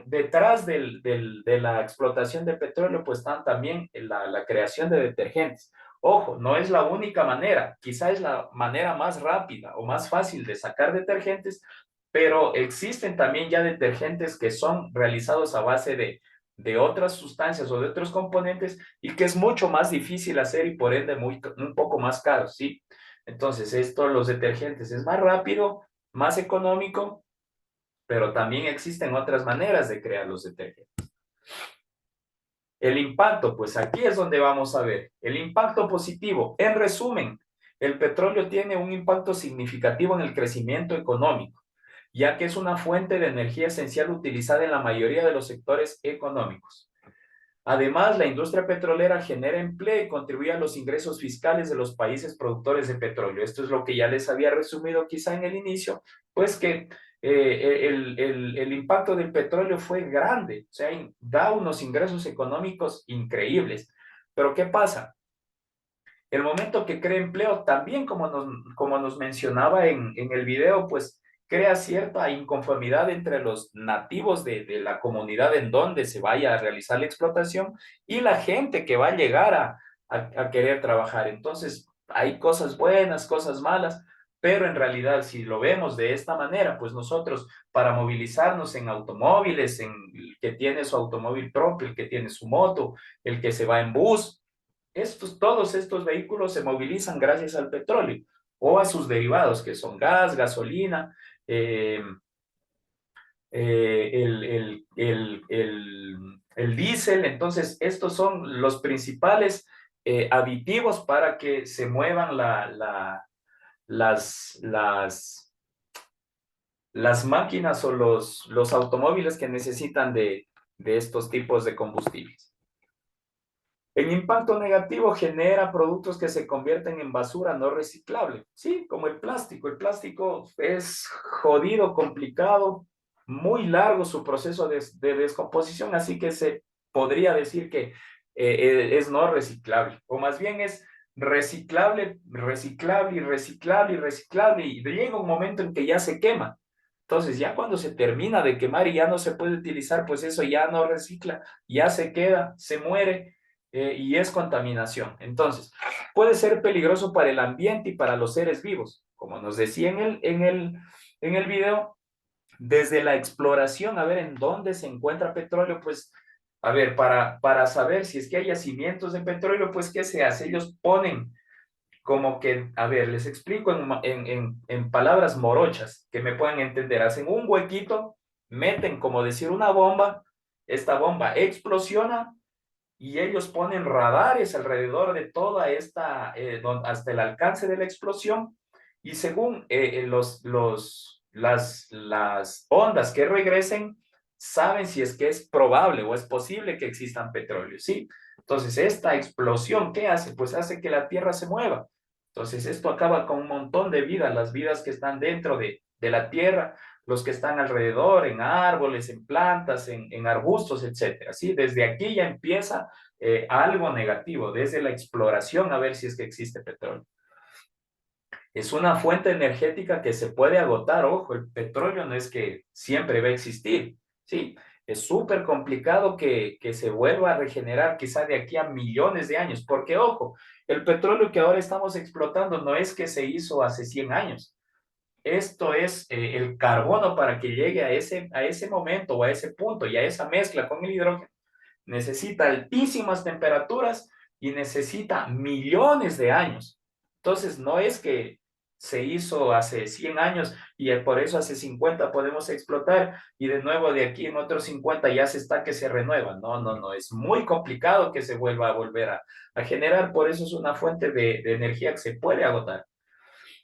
Detrás de la explotación de petróleo, pues están también la creación de detergentes. Ojo, no es la única manera, quizá es la manera más rápida o más fácil de sacar detergentes, pero existen también ya detergentes que son realizados a base de otras sustancias o de otros componentes y que es mucho más difícil hacer y por ende un poco más caro, ¿sí? Entonces, los detergentes es más rápido, más económico, pero también existen otras maneras de crear los detergentes. El impacto, pues aquí es donde vamos a ver. El impacto positivo. En resumen, el petróleo tiene un impacto significativo en el crecimiento económico ya que es una fuente de energía esencial utilizada en la mayoría de los sectores económicos. Además, la industria petrolera genera empleo y contribuye a los ingresos fiscales de los países productores de petróleo. Esto es lo que ya les había resumido quizá en el inicio, pues que el impacto del petróleo fue grande, o sea, da unos ingresos económicos increíbles. Pero ¿qué pasa? El momento que crea empleo, también como nos mencionaba en el video, pues crea cierta inconformidad entre los nativos de la comunidad en donde se vaya a realizar la explotación y la gente que va a llegar a querer trabajar. Entonces, hay cosas buenas, cosas malas, pero en realidad, si lo vemos de esta manera, pues nosotros para movilizarnos en automóviles, en el que tiene su automóvil propio, el que tiene su moto, el que se va en bus, todos estos vehículos se movilizan gracias al petróleo o a sus derivados, que son gas, gasolina, el diésel. Entonces, estos son los principales aditivos para que se muevan las máquinas o los automóviles que necesitan de estos tipos de combustibles. El impacto negativo genera productos que se convierten en basura no reciclable, sí, como el plástico. El plástico es jodido, complicado, muy largo su proceso de descomposición, así que se podría decir que es no reciclable, o más bien es reciclable, reciclable y reciclable y reciclable, y llega un momento en que ya se quema. Entonces, ya cuando se termina de quemar y ya no se puede utilizar, pues eso ya no recicla, ya se queda, se muere. Y es contaminación. Entonces, puede ser peligroso para el ambiente y para los seres vivos. Como nos decía en el video, desde la exploración, a ver en dónde se encuentra petróleo, pues, a ver, para saber si es que hay yacimientos de petróleo, pues, ¿qué se hace? Ellos ponen como que, a ver, les explico en palabras morochas que me puedan entender. Hacen un huequito, meten, como decir, una bomba, esta bomba explosiona, y ellos ponen radares alrededor de toda esta, hasta el alcance de la explosión, y según las ondas que regresen, saben si es que es probable o es posible que existan petróleo, ¿sí? Entonces, esta explosión, ¿qué hace? Pues hace que la Tierra se mueva. Entonces, esto acaba con un montón de vidas, las vidas que están dentro de la Tierra, los que están alrededor, en árboles, en plantas, en arbustos, etcétera, ¿sí? Desde aquí ya empieza algo negativo, desde la exploración a ver si es que existe petróleo. Es una fuente energética que se puede agotar. Ojo, el petróleo no es que siempre va a existir, ¿sí? Es súper complicado que se vuelva a regenerar quizá de aquí a millones de años, porque ojo, el petróleo que ahora estamos explotando no es que se hizo hace 100 años. Esto es el carbono para que llegue a ese momento o a ese punto y a esa mezcla con el hidrógeno. Necesita altísimas temperaturas y necesita millones de años. Entonces, no es que se hizo hace 100 años y por eso hace 50 podemos explotar y de nuevo de aquí en otros 50 ya se está que se renueva. No, no, no, es muy complicado que se vuelva a volver a generar, por eso es una fuente de energía que se puede agotar.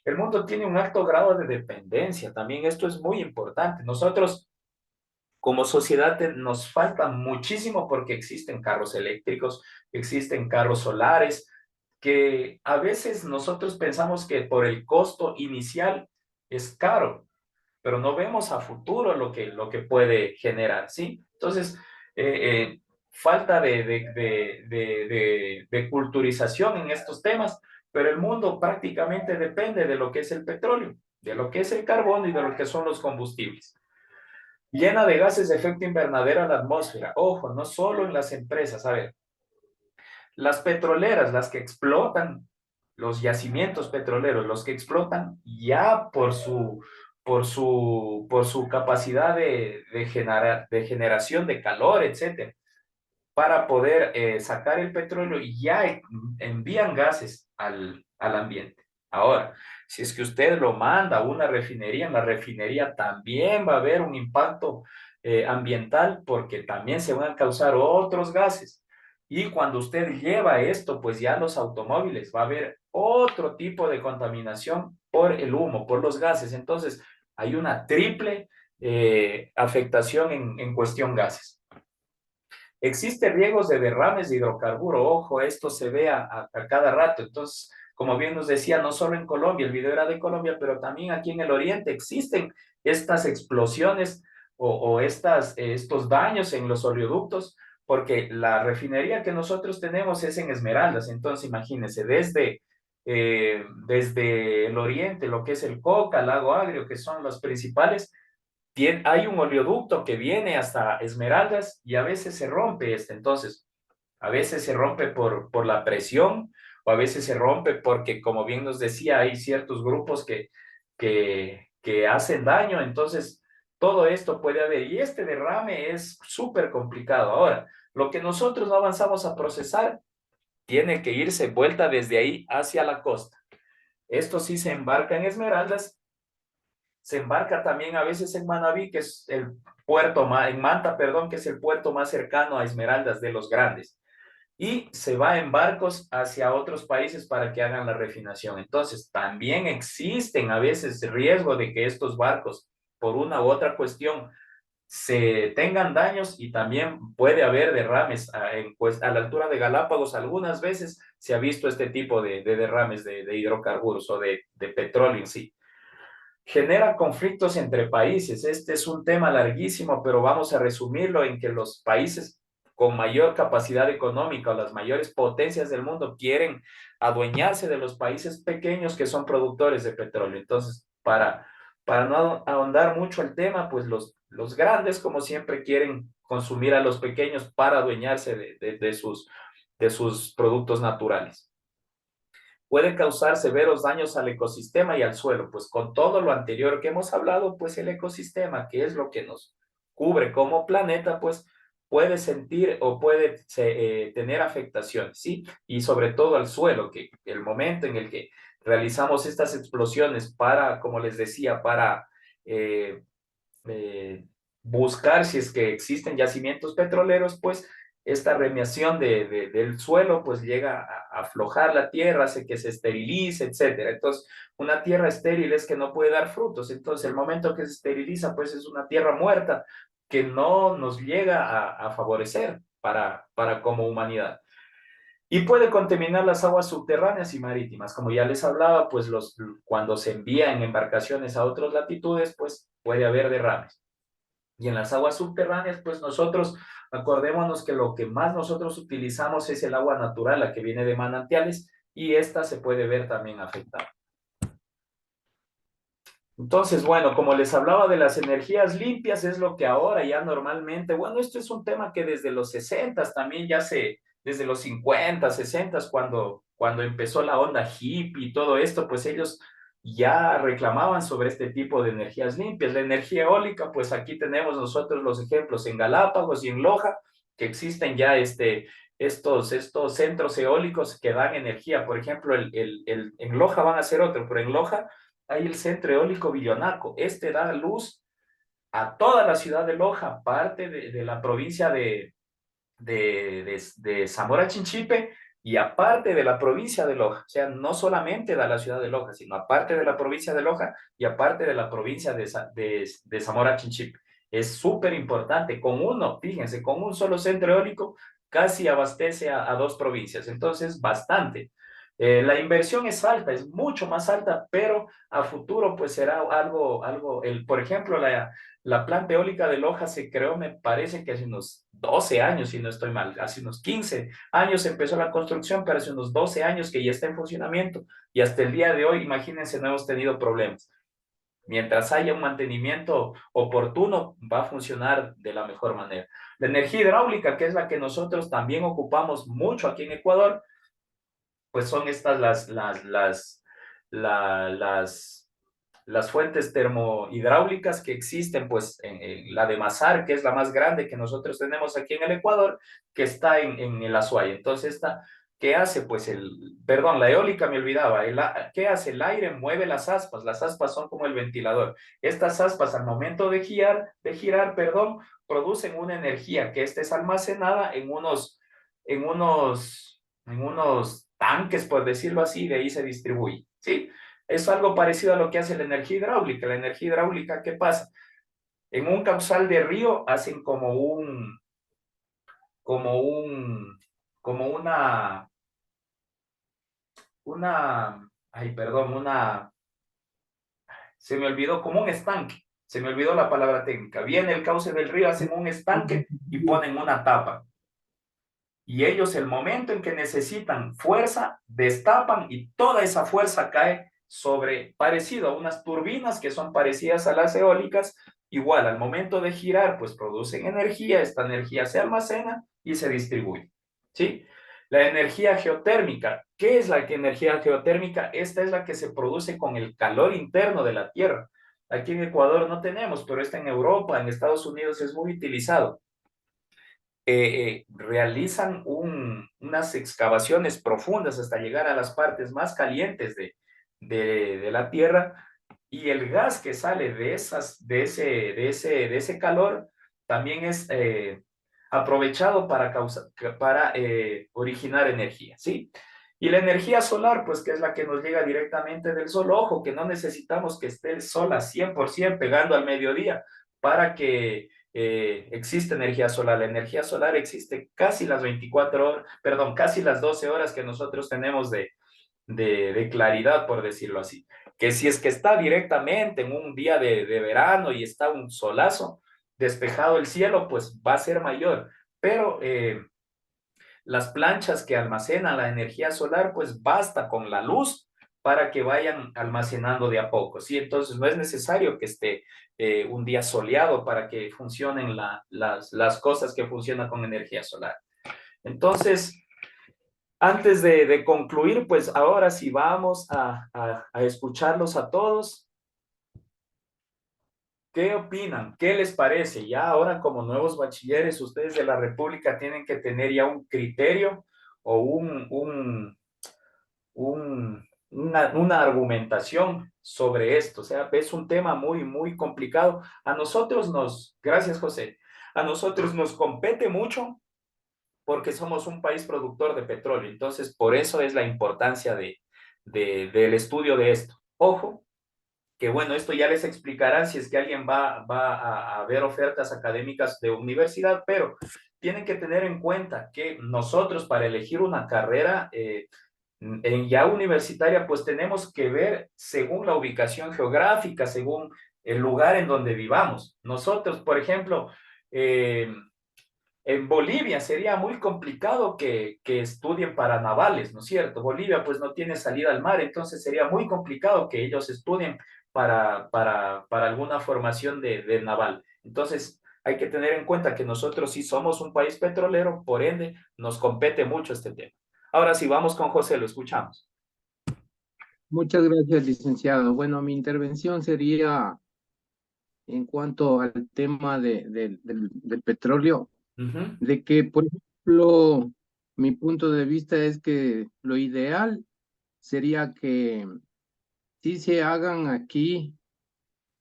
El mundo tiene un alto grado de dependencia, también esto es muy importante. Nosotros como sociedad nos falta muchísimo porque existen carros eléctricos, existen carros solares, que a veces nosotros pensamos que por el costo inicial es caro, pero no vemos a futuro lo que puede generar, ¿sí? Entonces, falta de culturización en estos temas, pero el mundo prácticamente depende de lo que es el petróleo, de lo que es el carbón y de lo que son los combustibles. Llena de gases de efecto invernadero a la atmósfera. Ojo, no solo en las empresas. A ver, las petroleras, las que explotan los yacimientos petroleros, los que explotan ya por su capacidad de generación de calor, etcétera, para poder sacar el petróleo, y ya envían gases al ambiente. Ahora, si es que usted lo manda a una refinería, en la refinería también va a haber un impacto ambiental porque también se van a causar otros gases. Y cuando usted lleva esto, pues ya los automóviles, va a haber otro tipo de contaminación por el humo, por los gases. Entonces, hay una triple afectación en cuestión gases. Existe riesgos de derrames de hidrocarburo, ojo, esto se ve a cada rato. Entonces, como bien nos decía, no solo en Colombia, el video era de Colombia, pero también aquí en el Oriente existen estas explosiones o estos daños en los oleoductos, porque la refinería que nosotros tenemos es en Esmeraldas. Entonces, imagínense, desde el Oriente, lo que es el Coca, Lago Agrio, que son los principales, hay un oleoducto que viene hasta Esmeraldas y a veces se rompe entonces, a veces se rompe por la presión o a veces se rompe porque, como bien nos decía, hay ciertos grupos que hacen daño, entonces todo esto puede haber y este derrame es súper complicado. Ahora, lo que nosotros no avanzamos a procesar tiene que irse vuelta desde ahí hacia la costa. Esto sí se embarca en Esmeraldas. Se embarca también a veces en Manabí, que es el puerto en Manta, perdón, que es el puerto más cercano a Esmeraldas de los grandes. Y se va en barcos hacia otros países para que hagan la refinación. Entonces, también existen a veces riesgo de que estos barcos, por una u otra cuestión, se tengan daños y también puede haber derrames a la altura de Galápagos. Algunas veces se ha visto este tipo de derrames de hidrocarburos o de petróleo en sí. Genera conflictos entre países. Este es un tema larguísimo, pero vamos a resumirlo en que los países con mayor capacidad económica o las mayores potencias del mundo quieren adueñarse de los países pequeños que son productores de petróleo. Entonces, para no ahondar mucho el tema, pues los grandes, como siempre, quieren consumir a los pequeños para adueñarse de sus productos naturales. Puede causar severos daños al ecosistema y al suelo. Pues con todo lo anterior que hemos hablado, pues el ecosistema, que es lo que nos cubre como planeta, pues puede sentir o puede tener afectaciones, ¿sí? Y sobre todo al suelo, que el momento en el que realizamos estas explosiones para, como les decía, para buscar si es que existen yacimientos petroleros, pues esta remiación del suelo pues llega a aflojar la tierra, hace que se esterilice, etcétera. Entonces, una tierra estéril es que no puede dar frutos. Entonces, el momento que se esteriliza, pues es una tierra muerta que no nos llega a favorecer para como humanidad. Y puede contaminar las aguas subterráneas y marítimas. Como ya les hablaba, pues cuando se envían embarcaciones a otras latitudes, pues puede haber derrames. Y en las aguas subterráneas, pues nosotros, acordémonos que lo que más nosotros utilizamos es el agua natural, la que viene de manantiales, y esta se puede ver también afectada. Entonces, bueno, como les hablaba de las energías limpias, es lo que ahora ya normalmente, bueno, esto es un tema que desde los 60 también desde los 50, 60, cuando empezó la onda hippie y todo esto, pues ellos ya reclamaban sobre este tipo de energías limpias. La energía eólica, pues aquí tenemos nosotros los ejemplos en Galápagos y en Loja, que existen ya estos centros eólicos que dan energía. Por ejemplo, en Loja van a ser otro, pero en Loja hay el centro eólico Villonaco. Este da luz a toda la ciudad de Loja, parte de la provincia de Zamora Chinchipe y aparte de la provincia de Loja. O sea, no solamente da la ciudad de Loja, sino aparte de la provincia de Loja y aparte de la provincia de Zamora Chinchipe. Es súper importante. Fíjense, con un solo centro eólico casi abastece a dos provincias. Entonces, bastante. La inversión es alta, es mucho más alta, pero a futuro pues será por ejemplo, la planta eólica de Loja se creó, me parece que hace unos 12 años, si no estoy mal, hace unos 15 años empezó la construcción, pero hace unos 12 años que ya está en funcionamiento y hasta el día de hoy, imagínense, no hemos tenido problemas. Mientras haya un mantenimiento oportuno, va a funcionar de la mejor manera. La energía hidráulica, que es la que nosotros también ocupamos mucho aquí en Ecuador, pues son estas las fuentes termohidráulicas que existen, pues en la de Mazar, que es la más grande que nosotros tenemos aquí en el Ecuador, que está en el Azuay. Entonces, ¿qué hace? Pues la eólica me olvidaba, ¿qué hace? El aire mueve las aspas son como el ventilador. Estas aspas al momento de girar, producen una energía que esta es almacenada en unos tanques, por decirlo así, de ahí se distribuye, ¿sí? Es algo parecido a lo que hace la energía hidráulica. La energía hidráulica, ¿qué pasa? En un caudal de río hacen como un, como ay, perdón, se me olvidó, como un estanque. Se me olvidó la palabra técnica. Viene el cauce del río, hacen un estanque y ponen una tapa. Y ellos, el momento en que necesitan fuerza, destapan y toda esa fuerza cae sobre, parecido a unas turbinas que son parecidas a las eólicas, igual al momento de girar, pues producen energía, esta energía se almacena y se distribuye, ¿sí? La energía geotérmica, ¿qué es la energía geotérmica? Esta es la que se produce con el calor interno de la Tierra. Aquí en Ecuador no tenemos, pero esta en Europa, en Estados Unidos es muy utilizado. Realizan unas excavaciones profundas hasta llegar a las partes más calientes de la Tierra, y el gas que sale de ese calor también es aprovechado para originar energía, ¿sí? Y la energía solar, pues que es la que nos llega directamente del sol. Ojo, que no necesitamos que esté el sol a 100% pegando al mediodía para que existe energía solar. La energía solar existe casi las 24 horas, perdón, casi las 12 horas que nosotros tenemos de claridad, por decirlo así. Que si es que está directamente en un día de verano y está un solazo, despejado el cielo, pues va a ser mayor. Pero las planchas que almacenan la energía solar, pues basta con la luz para que vayan almacenando de a poco, ¿sí? Entonces no es necesario que esté un día soleado para que funcionen las cosas que funcionan con energía solar. Entonces, antes de concluir, pues ahora sí vamos a escucharlos a todos. ¿Qué opinan? ¿Qué les parece? Ya ahora como nuevos bachilleres, ustedes de la República tienen que tener ya un criterio o una argumentación sobre esto. O sea, es un tema muy, muy complicado. Gracias José, a nosotros nos compete mucho porque somos un país productor de petróleo. Entonces, por eso es la importancia del estudio de esto. Ojo, que bueno, esto ya les explicarán si es que alguien va a ver ofertas académicas de universidad, pero tienen que tener en cuenta que nosotros para elegir una carrera en ya universitaria, pues tenemos que ver según la ubicación geográfica, según el lugar en donde vivamos. Nosotros, por ejemplo, en Bolivia sería muy complicado que estudien para navales, ¿no es cierto? Bolivia pues no tiene salida al mar, entonces sería muy complicado que ellos estudien para alguna formación de naval. Entonces hay que tener en cuenta que nosotros sí somos un país petrolero, por ende nos compete mucho este tema. Ahora sí, vamos con José, lo escuchamos. Muchas gracias, licenciado. Bueno, mi intervención sería en cuanto al tema del petróleo, de que, por ejemplo, mi punto de vista es que lo ideal sería que sí se hagan aquí,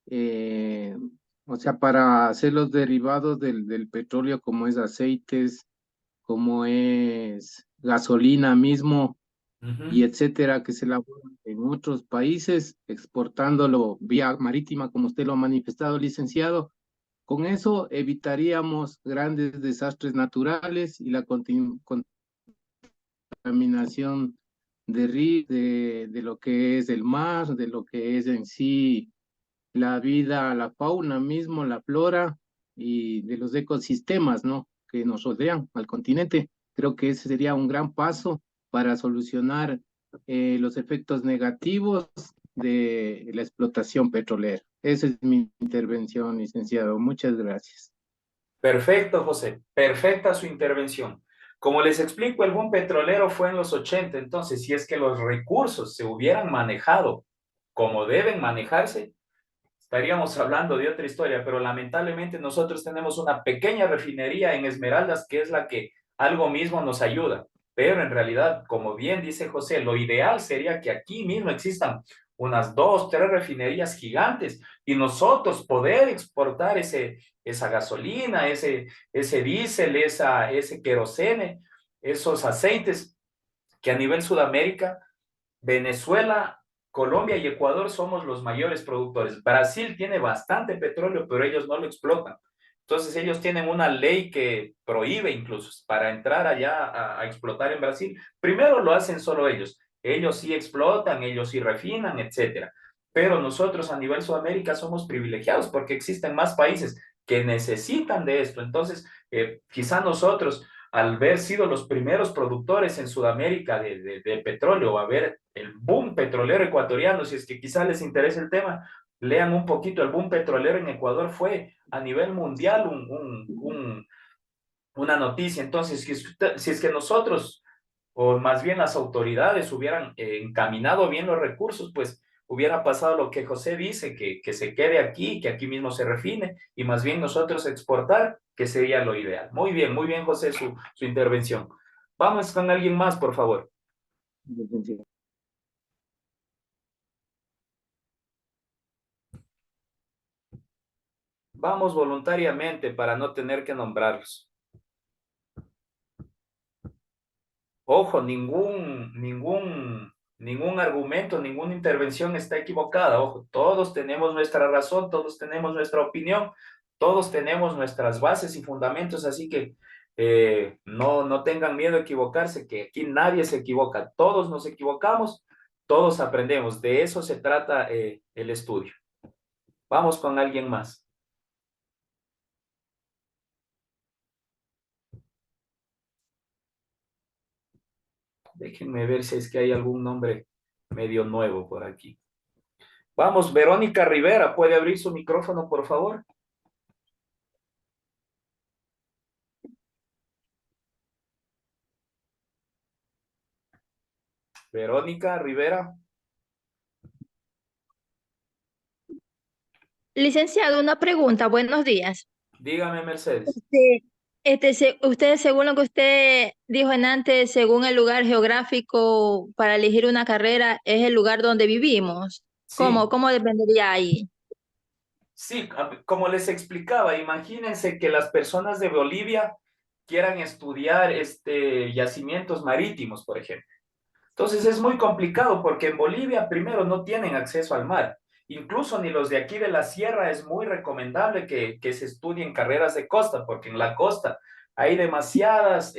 o sea, para hacer los derivados del petróleo, como es aceites, como es gasolina mismo, y etcétera, que se elaboran en otros países, exportándolo vía marítima, como usted lo ha manifestado, licenciado. Con eso evitaríamos grandes desastres naturales y la contaminación de lo que es el mar, de lo que es en sí la vida, la fauna mismo, la flora y de los ecosistemas, ¿no?, que nos rodean al continente. Creo que ese sería un gran paso para solucionar los efectos negativos de la explotación petrolera. Esa es mi intervención, licenciado. Muchas gracias. Perfecto, José. Perfecta su intervención. Como les explico, el boom petrolero fue en los 80, entonces si es que los recursos se hubieran manejado como deben manejarse, estaríamos hablando de otra historia, pero lamentablemente nosotros tenemos una pequeña refinería en Esmeraldas que es la que algo mismo nos ayuda, pero en realidad, como bien dice José, lo ideal sería que aquí mismo existan unas 2, 3 refinerías gigantes y nosotros poder exportar esa gasolina, ese diésel, ese querosene, esos aceites que a nivel Sudamérica, Venezuela Colombia y Ecuador somos los mayores productores. Brasil tiene bastante petróleo, pero ellos no lo explotan. Entonces ellos tienen una ley que prohíbe incluso para entrar allá a explotar en Brasil. Primero lo hacen solo ellos. Ellos sí explotan, ellos sí refinan, etcétera. Pero nosotros a nivel Sudamérica somos privilegiados porque existen más países que necesitan de esto. Entonces, quizá nosotros, al haber sido los primeros productores en Sudamérica de petróleo, haber el boom petrolero ecuatoriano, si es que quizá les interesa el tema, lean un poquito, el boom petrolero en Ecuador fue a nivel mundial una noticia. Entonces, si es que nosotros, o más bien las autoridades, hubieran encaminado bien los recursos, pues hubiera pasado lo que José dice, que se quede aquí, que aquí mismo se refine, y más bien nosotros exportar, que sería lo ideal. Muy bien, José, su intervención. Vamos con alguien más, por favor. Vamos voluntariamente para no tener que nombrarlos. Ojo, ningún argumento, ninguna intervención está equivocada. Ojo, todos tenemos nuestra razón, todos tenemos nuestra opinión, todos tenemos nuestras bases y fundamentos, así que no tengan miedo a equivocarse, que aquí nadie se equivoca, todos nos equivocamos, todos aprendemos. De eso se trata el estudio. Vamos con alguien más. Déjenme ver si es que hay algún nombre medio nuevo por aquí. Vamos, Verónica Rivera, ¿puede abrir su micrófono, por favor? Verónica Rivera. Licenciado, una pregunta. Buenos días. Dígame, Mercedes. Usted, según lo que usted dijo en antes, según el lugar geográfico para elegir una carrera, es el lugar donde vivimos. Sí. ¿Cómo dependería ahí? Sí, como les explicaba, imagínense que las personas de Bolivia quieran estudiar yacimientos marítimos, por ejemplo. Entonces es muy complicado porque en Bolivia primero no tienen acceso al mar. Incluso ni los de aquí de la sierra es muy recomendable que se estudien carreras de costa, porque en la costa hay demasiadas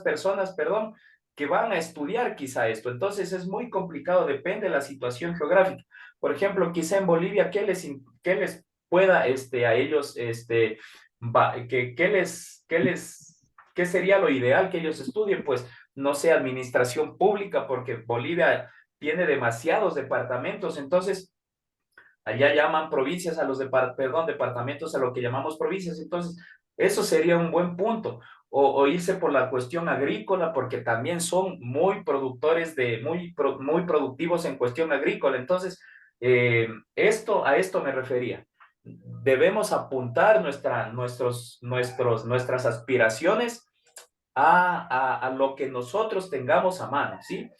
personas, perdón, que van a estudiar quizá esto. Entonces es muy complicado, depende de la situación geográfica. Por ejemplo, quizá en Bolivia, ¿qué les pueda a ellos, qué sería lo ideal que ellos estudien? Pues no sé, administración pública, porque Bolivia tiene demasiados departamentos, entonces allá llaman provincias a los departamentos a lo que llamamos provincias, entonces eso sería un buen punto. O irse por la cuestión agrícola, porque también son muy productores muy productivos en cuestión agrícola. Entonces, a esto me refería. Debemos apuntar nuestras aspiraciones a lo que nosotros tengamos a mano, ¿sí?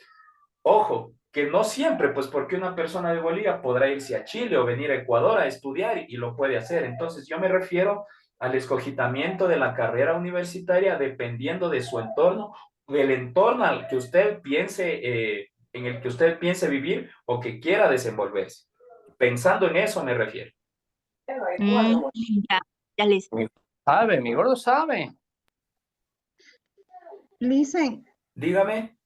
Ojo, que no siempre, pues porque una persona de Bolivia podrá irse a Chile o venir a Ecuador a estudiar y lo puede hacer. Entonces yo me refiero al escogimiento de la carrera universitaria dependiendo de su entorno, del entorno al que usted piense, en el que usted piense vivir o que quiera desenvolverse. Pensando en eso me refiero. Ya listo. Sabe, mi gordo sabe. Licen, Dígame.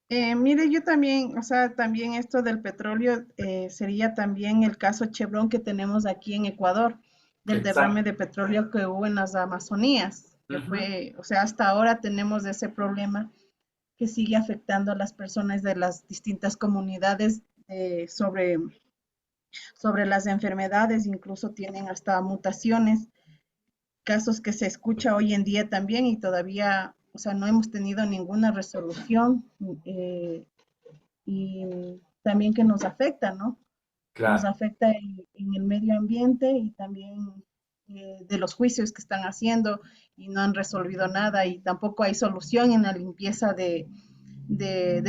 mire, yo también, o sea, también esto del petróleo sería también el caso Chevron que tenemos aquí en Ecuador, del derrame de petróleo que hubo en las Amazonías, que fue, o sea, hasta ahora tenemos ese problema que sigue afectando a las personas de las distintas comunidades sobre las enfermedades, incluso tienen hasta mutaciones, casos que se escucha hoy en día también y todavía, o sea, no hemos tenido ninguna resolución y también que nos afecta, ¿no? Claro. Nos afecta en el medio ambiente y también de los juicios que están haciendo y no han resolvido nada y tampoco hay solución en la limpieza de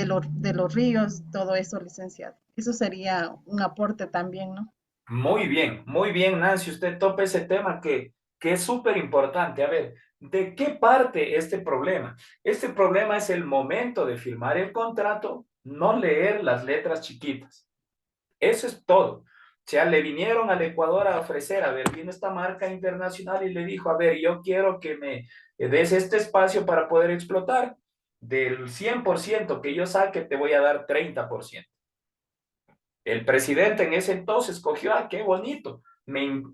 los ríos, todo eso, licenciado. Eso sería un aporte también, ¿no? Muy bien, Nancy, usted topa ese tema que es súper importante. A ver, ¿de qué parte este problema? Este problema es el momento de firmar el contrato, no leer las letras chiquitas. Eso es todo. O sea, le vinieron al Ecuador a ofrecer, a ver, vino esta marca internacional y le dijo, a ver, yo quiero que me des este espacio para poder explotar. Del 100% que yo saque, te voy a dar 30%. El presidente en ese entonces cogió, qué bonito.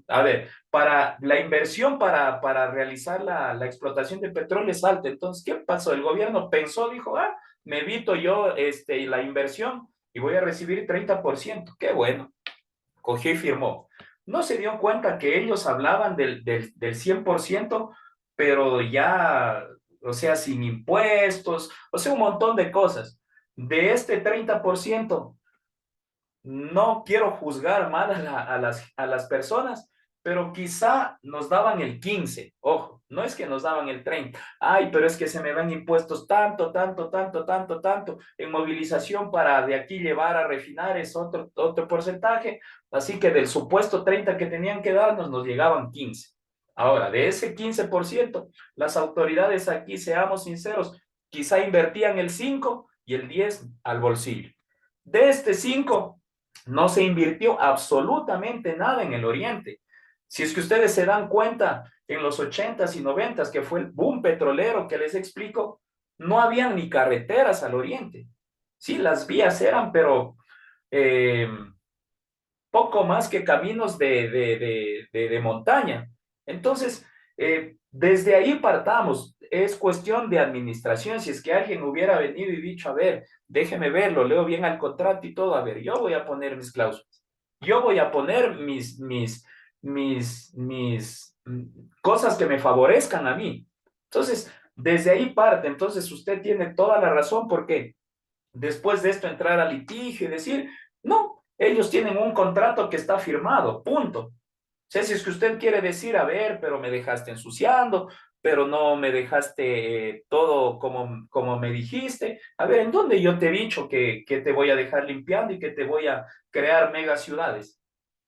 A ver, para la inversión para realizar la explotación de petróleo es alta. Entonces, ¿qué pasó? El gobierno pensó, dijo, me evito yo la inversión y voy a recibir 30%. Qué bueno. Cogió y firmó. No se dio cuenta que ellos hablaban del 100%, pero ya, o sea, sin impuestos, o sea, un montón de cosas. De este 30%, no quiero juzgar mal a las personas, pero quizá nos daban el 15, ojo, no es que nos daban el 30, ay, pero es que se me ven impuestos tanto, tanto, tanto, tanto, tanto, en movilización para de aquí llevar a refinar es otro porcentaje, así que del supuesto 30 que tenían que darnos, nos llegaban 15. Ahora, de ese 15%, las autoridades aquí, seamos sinceros, quizá invertían el 5 y el 10 al bolsillo. De este 5, no se invirtió absolutamente nada en el Oriente. Si es que ustedes se dan cuenta, en los 80s y 90s, que fue el boom petrolero que les explico, no habían ni carreteras al Oriente. Sí, las vías eran, pero poco más que caminos de montaña. Entonces, desde ahí partamos. Es cuestión de administración. Si es que alguien hubiera venido y dicho, a ver, déjeme verlo, leo bien al contrato y todo, a ver, yo voy a poner mis cláusulas. Yo voy a poner cosas que me favorezcan a mí. Entonces, desde ahí parte. Entonces, usted tiene toda la razón porque después de esto entrar a litigio y decir, no, ellos tienen un contrato que está firmado, punto. O sea, si es que usted quiere decir, a ver, pero me dejaste ensuciando, pero no me dejaste todo como me dijiste. A ver, ¿en dónde yo te he dicho que te voy a dejar limpiando y que te voy a crear mega ciudades?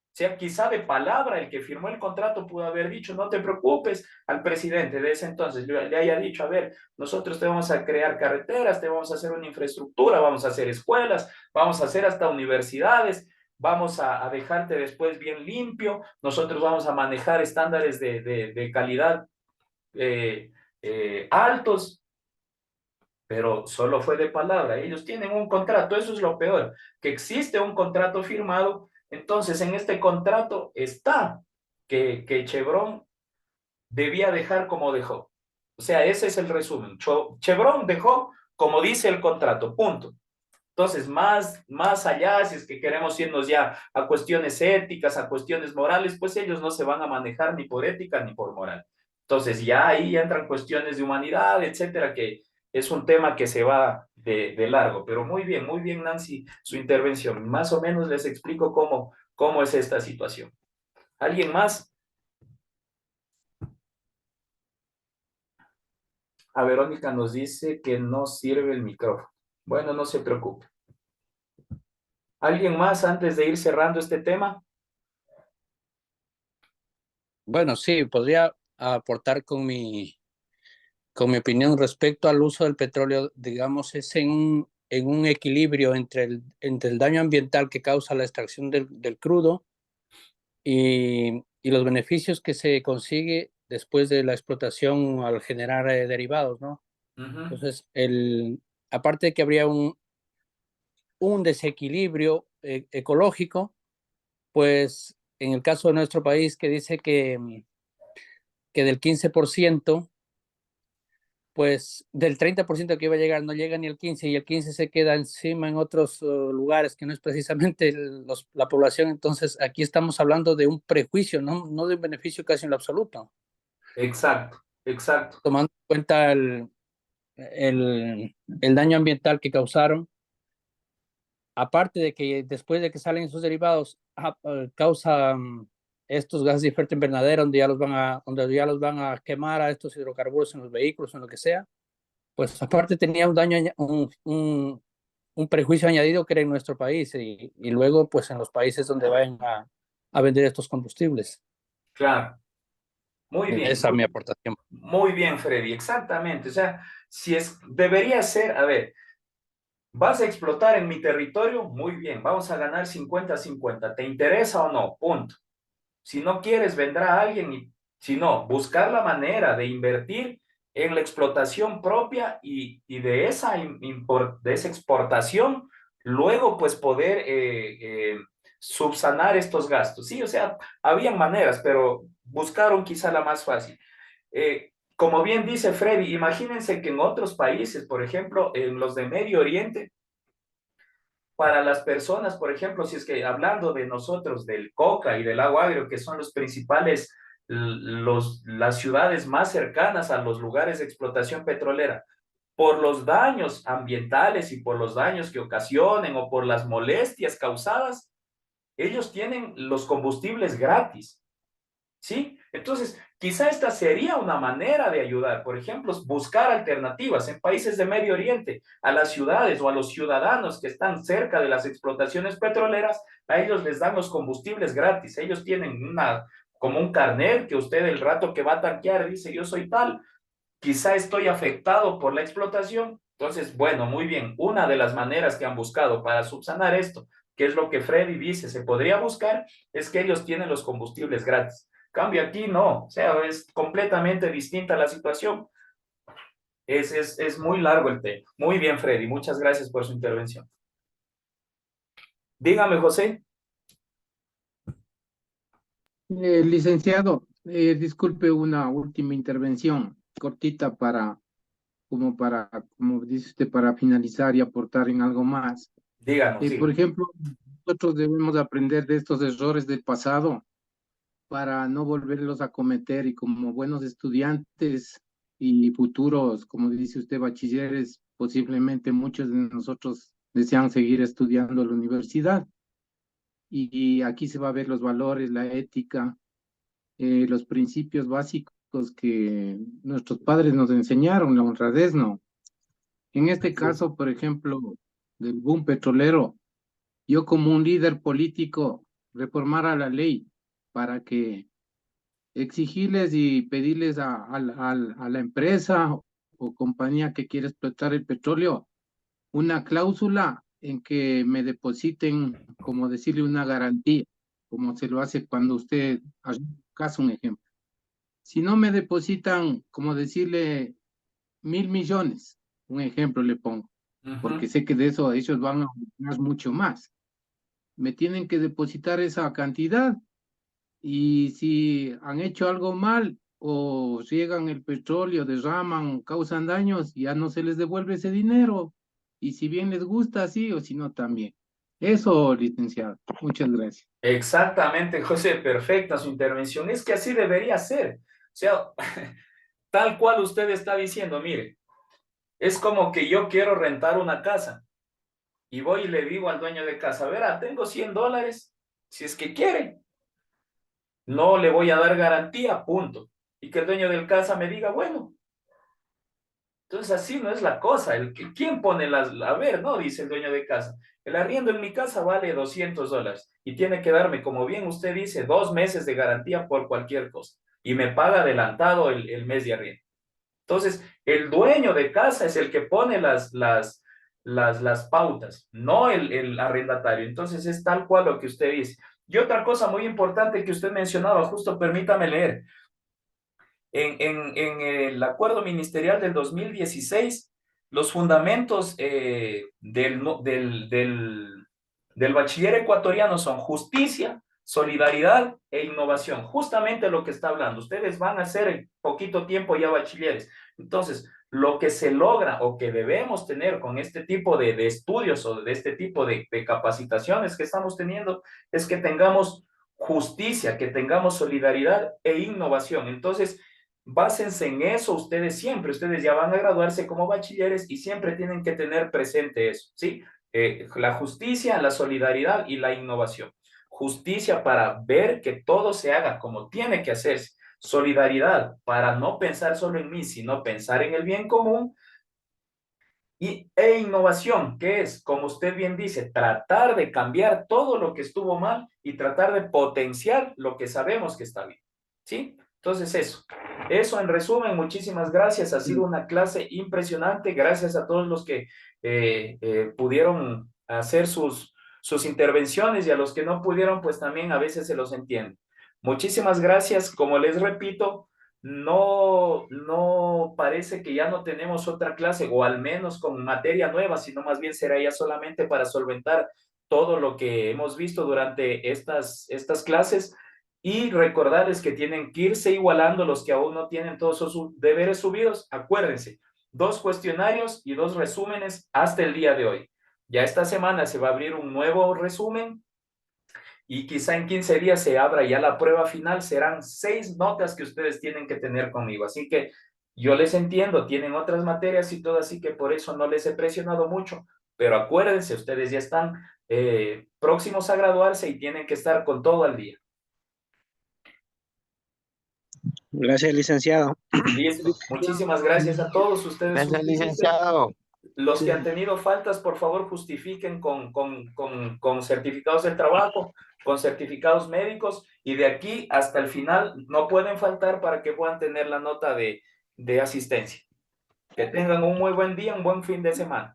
O sea, quizá de palabra el que firmó el contrato pudo haber dicho, no te preocupes, al presidente de ese entonces le haya dicho, a ver, nosotros te vamos a crear carreteras, te vamos a hacer una infraestructura, vamos a hacer escuelas, vamos a hacer hasta universidades, vamos a dejarte después bien limpio, nosotros vamos a manejar estándares de calidad altos, pero solo fue de palabra. Ellos tienen un contrato, eso es lo peor, que existe un contrato firmado. Entonces, en este contrato está que Chevron debía dejar como dejó. O sea, ese es el resumen. Chevron dejó como dice el contrato, punto. Entonces, más allá, si es que queremos irnos ya a cuestiones éticas, a cuestiones morales, pues ellos no se van a manejar ni por ética ni por moral. Entonces, ya ahí entran cuestiones de humanidad, etcétera, que es un tema que se va de largo. Pero muy bien, Nancy, su intervención. Más o menos les explico cómo es esta situación. ¿Alguien más? A Verónica nos dice que no sirve el micrófono. Bueno, no se preocupe. ¿Alguien más antes de ir cerrando este tema? Bueno, sí, podría aportar con mi opinión respecto al uso del petróleo, digamos, es en un equilibrio entre el daño ambiental que causa la extracción del crudo y los beneficios que se consigue después de la explotación al generar derivados, ¿no? Entonces, aparte de que habría un desequilibrio ecológico, pues en el caso de nuestro país que dice que del 15%, pues del 30% que iba a llegar no llega ni el 15 y el 15 se queda encima en otros lugares que no es precisamente la población. Entonces aquí estamos hablando de un prejuicio, no de un beneficio casi en lo absoluto. Exacto, exacto. Tomando en cuenta el daño ambiental que causaron, aparte de que después de que salen sus derivados causan estos gases de efecto invernadero donde ya los van a quemar a estos hidrocarburos en los vehículos, en lo que sea, pues aparte tenía un daño, un prejuicio añadido que era en nuestro país y luego pues en los países donde vayan a vender estos combustibles. Claro. Muy bien. Esa es mi aportación. Muy bien, Freddy, exactamente. O sea, debería ser, a ver, ¿Vas a explotar en mi territorio? Muy bien, vamos a ganar 50-50. ¿Te interesa o no? Punto. Si no quieres, vendrá alguien y si no, buscar la manera de invertir en la explotación propia y de de esa exportación, luego pues poder subsanar estos gastos. Sí, o sea, habían maneras, pero buscaron quizá la más fácil. Como bien dice Freddy, imagínense que en otros países, por ejemplo, en los de Medio Oriente, para las personas, por ejemplo, si es que hablando de nosotros, del coca y del agua agrio, que son los principales, las ciudades más cercanas a los lugares de explotación petrolera, por los daños ambientales y por los daños que ocasionen o por las molestias causadas, ellos tienen los combustibles gratis. ¿Sí? Entonces, quizá esta sería una manera de ayudar, por ejemplo, buscar alternativas en países de Medio Oriente, a las ciudades o a los ciudadanos que están cerca de las explotaciones petroleras, a ellos les dan los combustibles gratis, ellos tienen como un carnet que usted el rato que va a tanquear dice, yo soy tal, quizá estoy afectado por la explotación, entonces, bueno, muy bien, una de las maneras que han buscado para subsanar esto, que es lo que Freddy dice, se podría buscar, es que ellos tienen los combustibles gratis. Cambio aquí, no, o sea, es completamente distinta la situación. Es muy largo el tema. Muy bien, Freddy, muchas gracias por su intervención. Dígame, José. Licenciado, disculpe una última intervención cortita como dice usted, para finalizar y aportar en algo más. Díganos, sí. Por ejemplo, nosotros debemos aprender de estos errores del pasado para no volverlos a cometer y como buenos estudiantes y futuros, como dice usted, bachilleres, posiblemente muchos de nosotros desean seguir estudiando en la universidad. Y aquí se va a ver los valores, la ética, los principios básicos que nuestros padres nos enseñaron, la honradez, ¿no? En este caso, por ejemplo, del boom petrolero, yo como un líder político reformara la ley para que exigirles y pedirles a la empresa o compañía que quiere explotar el petróleo una cláusula en que me depositen, como decirle, una garantía, como se lo hace cuando usted hace caso un ejemplo. Si no me depositan, como decirle, 1.000 millones, un ejemplo le pongo, porque sé que de eso ellos van a ganar mucho más. Me tienen que depositar esa cantidad y si han hecho algo mal o riegan el petróleo, derraman, causan daños, ya no se les devuelve ese dinero. Y si bien les gusta, sí, o si no, también. Eso, licenciado. Muchas gracias. Exactamente, José, perfecta su intervención. Es que así debería ser. O sea, tal cual usted está diciendo, mire, es como que yo quiero rentar una casa y voy y le digo al dueño de casa, verá, tengo $100, si es que quiere. No le voy a dar garantía, punto. Y que el dueño del casa me diga, bueno. Entonces así no es la cosa. ¿Quién pone a ver, no? Dice el dueño de casa. El arriendo en mi casa vale $200 y tiene que darme, como bien usted dice, 2 meses de garantía por cualquier cosa. Y me paga adelantado el mes de arriendo. Entonces, el dueño de casa es el que pone las pautas, no el arrendatario. Entonces, es tal cual lo que usted dice. Y otra cosa muy importante que usted mencionaba, justo permítame leer. En el acuerdo ministerial del 2016, los fundamentos del bachiller ecuatoriano son justicia, solidaridad e innovación. Justamente lo que está hablando. Ustedes van a ser en poquito tiempo ya bachilleres. Entonces, lo que se logra o que debemos tener con este tipo de estudios o de este tipo de capacitaciones que estamos teniendo es que tengamos justicia, que tengamos solidaridad e innovación. Entonces, básense en eso ustedes siempre. Ustedes ya van a graduarse como bachilleres y siempre tienen que tener presente eso, ¿sí? La justicia, la solidaridad y la innovación. Justicia para ver que todo se haga como tiene que hacerse. Solidaridad para no pensar solo en mí, sino pensar en el bien común. E innovación, que es, como usted bien dice, tratar de cambiar todo lo que estuvo mal y tratar de potenciar lo que sabemos que está bien, ¿sí? Entonces eso en resumen, muchísimas gracias, ha sido una clase impresionante, gracias a todos los que pudieron hacer sus intervenciones y a los que no pudieron, pues también a veces se los entiende. Muchísimas gracias, como les repito, no parece que ya no tenemos otra clase, o al menos con materia nueva, sino más bien será ya solamente para solventar todo lo que hemos visto durante estas clases, y recordarles que tienen que irse igualando los que aún no tienen todos sus deberes subidos. Acuérdense, 2 cuestionarios y 2 resúmenes hasta el día de hoy. Ya esta semana se va a abrir un nuevo resumen y quizá en 15 días se abra ya la prueba final. Serán 6 notas que ustedes tienen que tener conmigo. Así que yo les entiendo, tienen otras materias y todo, así que por eso no les he presionado mucho. Pero acuérdense, ustedes ya están próximos a graduarse y tienen que estar con todo al día. Gracias, licenciado. Listo. Muchísimas gracias a todos ustedes. Gracias, licenciado. Los que han tenido faltas, por favor, justifiquen con certificados del trabajo, con certificados médicos, y de aquí hasta el final no pueden faltar para que puedan tener la nota de asistencia. Que tengan un muy buen día, un buen fin de semana.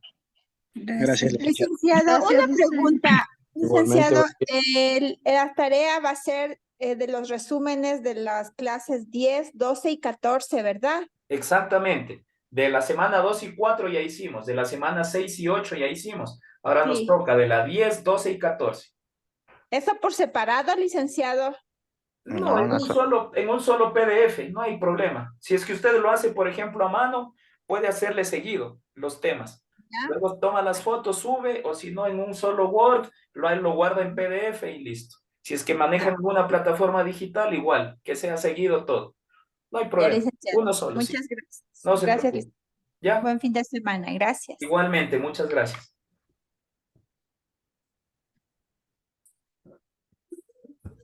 Gracias, licenciado. Gracias, Una pregunta, licenciado. Igualmente. La tarea va a ser de los resúmenes de las clases 10, 12 y 14, ¿verdad? Exactamente. De la semana 2 y 4 ya hicimos, de la semana 6 y 8 ya hicimos. Ahora nos toca de la 10, 12 y 14. ¿Eso por separado, licenciado? No, en un solo PDF, no hay problema. Si es que usted lo hace, por ejemplo, a mano, puede hacerle seguido los temas. ¿Ya? Luego toma las fotos, sube, o si no, en un solo Word, lo guarda en PDF y listo. Si es que manejan alguna plataforma digital, igual, que sea seguido todo. No hay problema, uno solo. Muchas sí. gracias. No se Gracias. preocupe. ¿Ya? Buen fin de semana, gracias. Igualmente, muchas gracias.